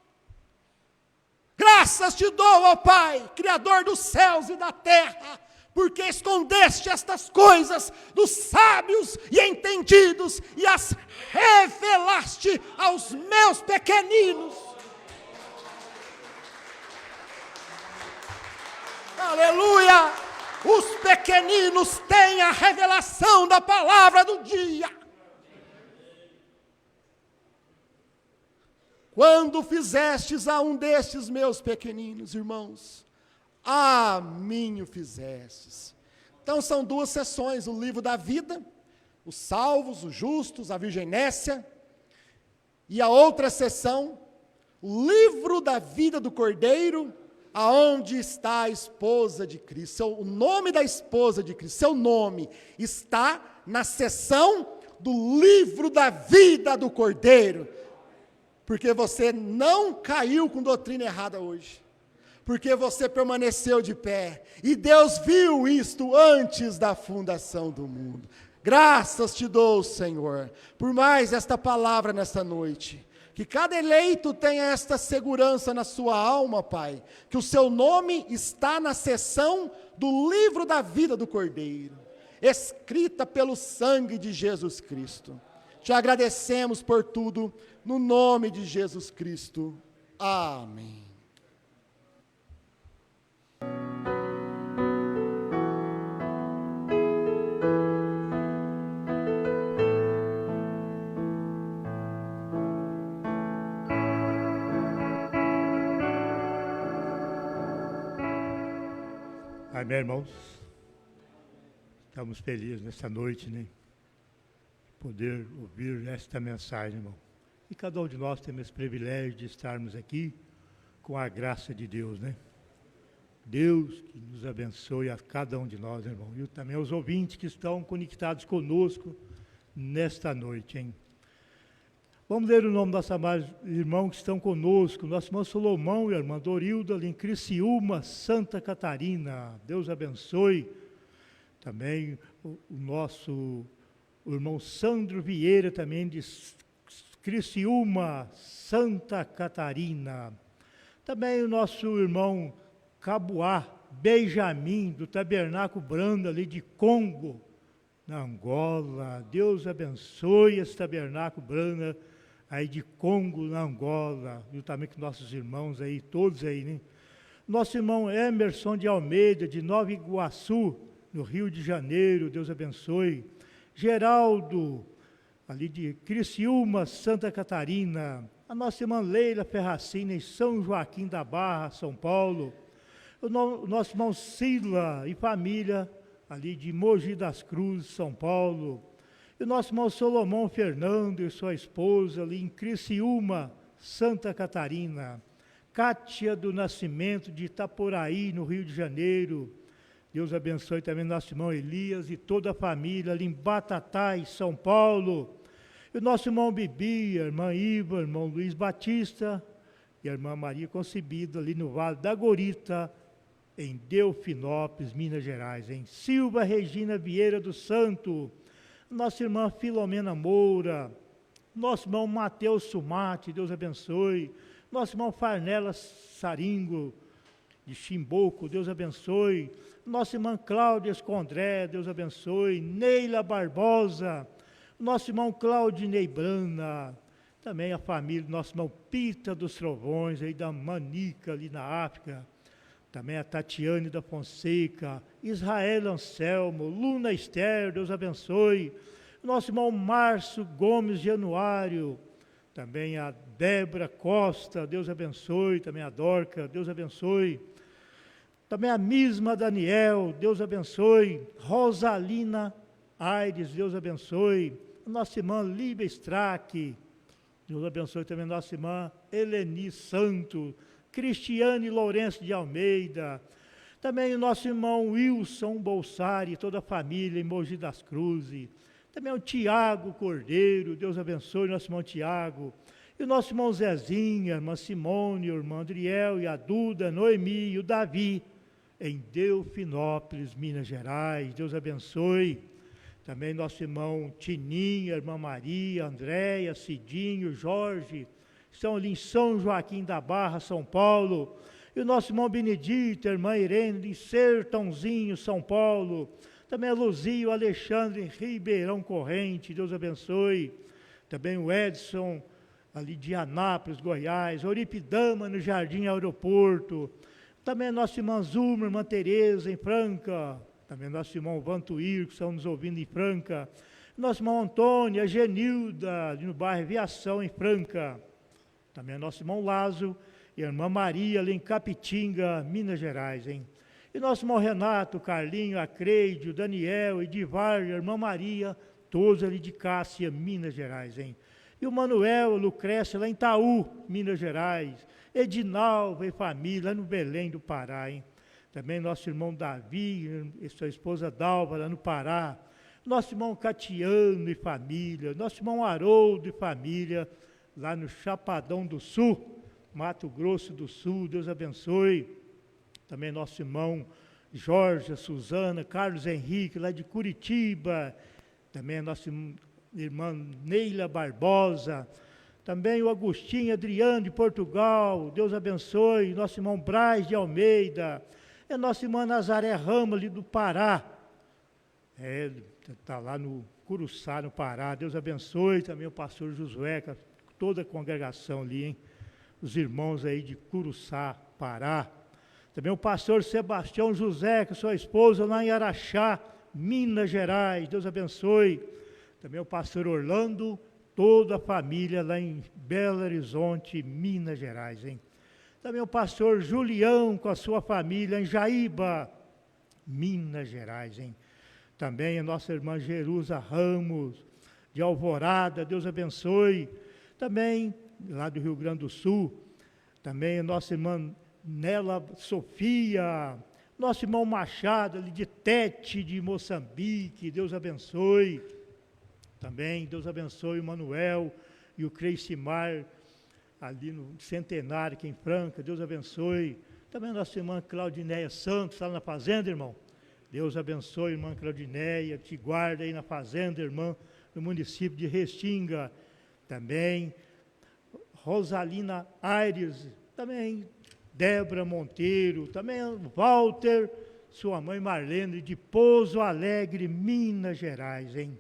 graças te dou, ó Pai, Criador dos céus e da terra, porque escondeste estas coisas dos sábios e entendidos e as revelaste aos meus pequeninos. Aleluia! Os pequeninos têm a revelação da palavra do dia. Quando fizestes a um destes meus pequeninos, irmãos, a mim o fizestes. Então são duas sessões, o livro da vida, os salvos, os justos, a virginécia, e a outra sessão, o livro da vida do Cordeiro, aonde está a esposa de Cristo, o nome da esposa de Cristo, seu nome está na sessão do livro da vida do Cordeiro, porque você não caiu com doutrina errada hoje, porque você permaneceu de pé, e Deus viu isto antes da fundação do mundo. Graças te dou, Senhor, por mais esta palavra nesta noite, que cada eleito tenha esta segurança na sua alma, Pai, que o seu nome está na seção do livro da vida do Cordeiro, escrita pelo sangue de Jesus Cristo. Te agradecemos por tudo, no nome de Jesus Cristo. Amém. Amém, irmãos? Estamos felizes nesta noite, né? Poder ouvir esta mensagem, irmão. E cada um de nós temos esse privilégio de estarmos aqui com a graça de Deus, né? Deus que nos abençoe a cada um de nós, irmão. E também aos ouvintes que estão conectados conosco nesta noite, hein? Vamos ler o nome dos amados irmãos que estão conosco. Nosso irmão Solomão e a irmã Dorilda, ali em Criciúma, Santa Catarina. Deus abençoe. Também o irmão Sandro Vieira, também de Criciúma, Santa Catarina. Também o nosso irmão Cabuá, Benjamin, do Tabernáculo Brando, ali de Congo, na Angola. Deus abençoe esse Tabernáculo Brando, aí de Congo, na Angola, juntamente com nossos irmãos aí, todos aí, né? Nosso irmão Emerson de Almeida, de Nova Iguaçu, no Rio de Janeiro, Deus abençoe. Geraldo, ali de Criciúma, Santa Catarina. A nossa irmã Leila Ferracina, em São Joaquim da Barra, São Paulo. O nosso irmão Sila e família, ali de Mogi das Cruzes, São Paulo. E o nosso irmão Solomão Fernando e sua esposa, ali em Criciúma, Santa Catarina. Cátia do Nascimento, de Itaporaí, no Rio de Janeiro. Deus abençoe também nosso irmão Elias e toda a família, ali em Batatais, São Paulo. E o nosso irmão Bibi, a irmã Iva, o irmão Luiz Batista e a irmã Maria Concebida, ali no Vale da Gorita, em Delfinópolis, Minas Gerais, em Silva Regina Vieira do Santo, nossa irmã Filomena Moura, nosso irmão Mateus Sumate, Deus abençoe, nosso irmão Farnela Saringo, de Chimboco, Deus abençoe, nossa irmã Cláudia Escondré, Deus abençoe, Neila Barbosa, nosso irmão Claudinei Brana, também a família do nosso irmão Pita dos Trovões, aí da Manica, ali na África, também a Tatiane da Fonseca, Israel Anselmo, Luna Esther, Deus abençoe, nosso irmão Márcio Gomes Januário, também a Débora Costa, Deus abençoe, também a Dorca, Deus abençoe, também a Misma Daniel, Deus abençoe, Rosalina Aires, Deus abençoe, nossa irmã Líbia Strack, Deus abençoe também nossa irmã Eleni Santo, Cristiane Lourenço de Almeida, também o nosso irmão Wilson Bolsari, toda a família em Mogi das Cruzes, também o Tiago Cordeiro, Deus abençoe nosso irmão Tiago, e o nosso irmão Zezinha, a irmã Simone, o irmão Adriel, e a Duda, a Noemi e o Davi, em Delfinópolis, Minas Gerais, Deus abençoe. Também nosso irmão Tininho, a irmã Maria, Andréia, Cidinho, Jorge, estão ali em São Joaquim da Barra, São Paulo, e o nosso irmão Benedito, a irmã Irene, de Sertãozinho, São Paulo, também a Luzia, o Alexandre, em Ribeirão Corrente, Deus abençoe, também o Edson, ali de Anápolis, Goiás, Oripidama, no Jardim Aeroporto, também a nossa irmã Zuma, irmã Tereza, em Franca, também nosso irmão Vantuir, que estão nos ouvindo em Franca, nosso irmão Antônio, a Genilda, ali no bairro Viação, em Franca, também nosso irmão Lázaro e a irmã Maria, ali em Capitinga, Minas Gerais, hein? E nosso irmão Renato, Carlinho, a Creide, o Daniel, Edivar, a irmã Maria, todos ali de Cássia, Minas Gerais, hein? E o Manuel, a Lucrécia, lá em Itaú, Minas Gerais, Edinalva e família, lá no Belém do Pará, hein? Também nosso irmão Davi e sua esposa Dalva, lá no Pará, nosso irmão Catiano e família, nosso irmão Haroldo e família, lá no Chapadão do Sul, Mato Grosso do Sul, Deus abençoe. Também nosso irmão Jorge, a Suzana, Carlos Henrique, lá de Curitiba, também a nossa irmã Neila Barbosa, também o Agostinho Adriano de Portugal, Deus abençoe, nosso irmão Braz de Almeida, e a nossa irmã Nazaré Ramos, ali do Pará, está lá no Curuçá, no Pará, Deus abençoe, também o pastor Josué, toda a congregação ali, hein? Os irmãos aí de Curuçá, Pará, também o pastor Sebastião José, com sua esposa lá em Araxá, Minas Gerais, Deus abençoe, também o pastor Orlando, toda a família lá em Belo Horizonte, Minas Gerais, hein? Também o pastor Julião com a sua família em Jaíba, Minas Gerais, hein? Também a nossa irmã Jerusa Ramos, de Alvorada, Deus abençoe. Também, lá do Rio Grande do Sul, também a nossa irmã Nela Sofia, nosso irmão Machado, ali de Tete, de Moçambique, Deus abençoe. Também, Deus abençoe o Manuel e o Creicimar, ali no Centenário, aqui em Franca, Deus abençoe. Também a nossa irmã Claudinéia Santos, está na fazenda, irmão. Deus abençoe, irmã Claudinéia, te guarda aí na fazenda, irmã, no município de Restinga. Também Rosalina Aires, também Débora Monteiro, também Walter, sua mãe Marlene, de Pouso Alegre, Minas Gerais, hein?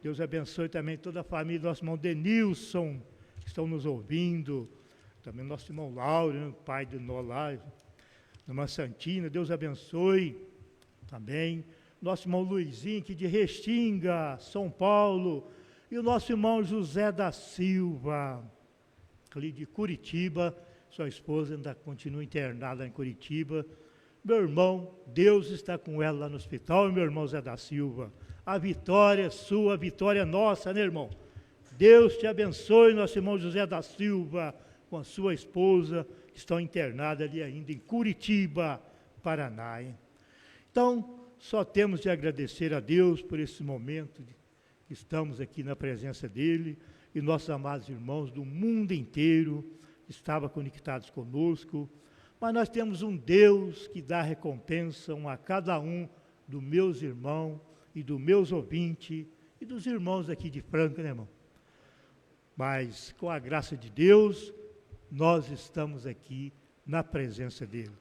Deus abençoe também toda a família do nosso irmão Denilson, que estão nos ouvindo, também nosso irmão Lauro, pai de Nolá, irmã Santina, Deus abençoe, também nosso irmão Luizinho, que de Restinga, São Paulo, e o nosso irmão José da Silva, ali de Curitiba, sua esposa ainda continua internada em Curitiba. Meu irmão, Deus está com ela lá no hospital, meu irmão Zé da Silva. A vitória é sua, a vitória é nossa, né, irmão? Deus te abençoe, nosso irmão José da Silva, com a sua esposa, que estão internadas ali ainda em Curitiba, Paraná, hein? Então, só temos de agradecer a Deus por esse momento que estamos aqui na presença dEle, e nossos amados irmãos do mundo inteiro estavam conectados conosco. mas nós temos um Deus que dá recompensa a cada um dos meus irmãos e dos meus ouvintes e dos irmãos aqui de Franca, né, irmão? Mas, com a graça de Deus, nós estamos aqui na presença dele.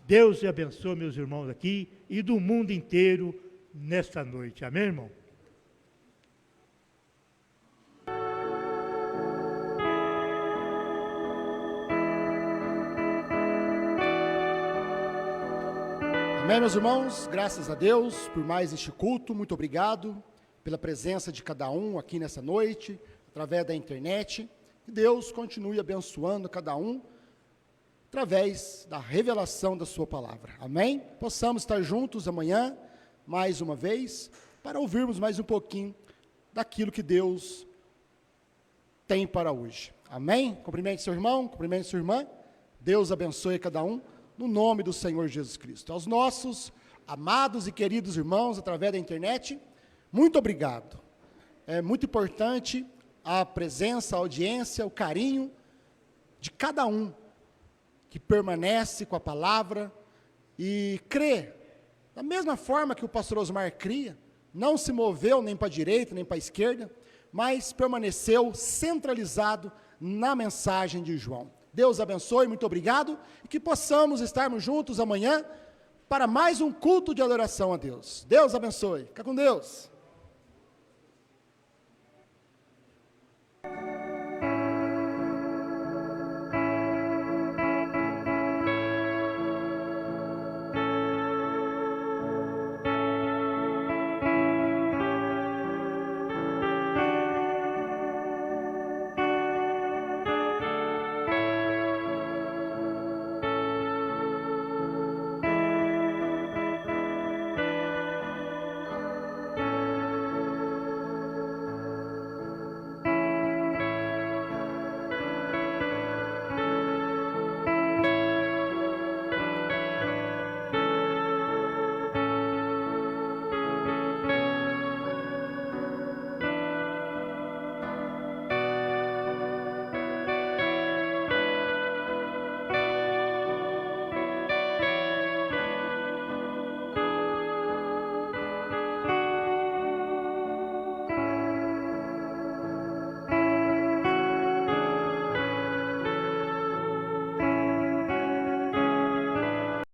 Deus te abençoe, meus irmãos aqui e do mundo inteiro nesta noite. Amém, irmão? Amém, meus irmãos? Graças a Deus por mais este culto. Muito obrigado pela presença de cada um aqui nessa noite, através da internet. Que Deus continue abençoando cada um através da revelação da sua palavra. Amém? Possamos estar juntos amanhã, mais uma vez, para ouvirmos mais um pouquinho daquilo que Deus tem para hoje. Amém? Cumprimente seu irmão, cumprimente sua irmã. Deus abençoe cada um, no nome do Senhor Jesus Cristo. Aos nossos amados e queridos irmãos, através da internet, muito obrigado. É muito importante a presença, a audiência, o carinho de cada um que permanece com a palavra e crê, da mesma forma que o pastor Osmar cria, não se moveu nem para a direita, nem para a esquerda, mas permaneceu centralizado na mensagem de João. Deus abençoe, muito obrigado, e que possamos estarmos juntos amanhã para mais um culto de adoração a Deus. Deus abençoe, fica com Deus.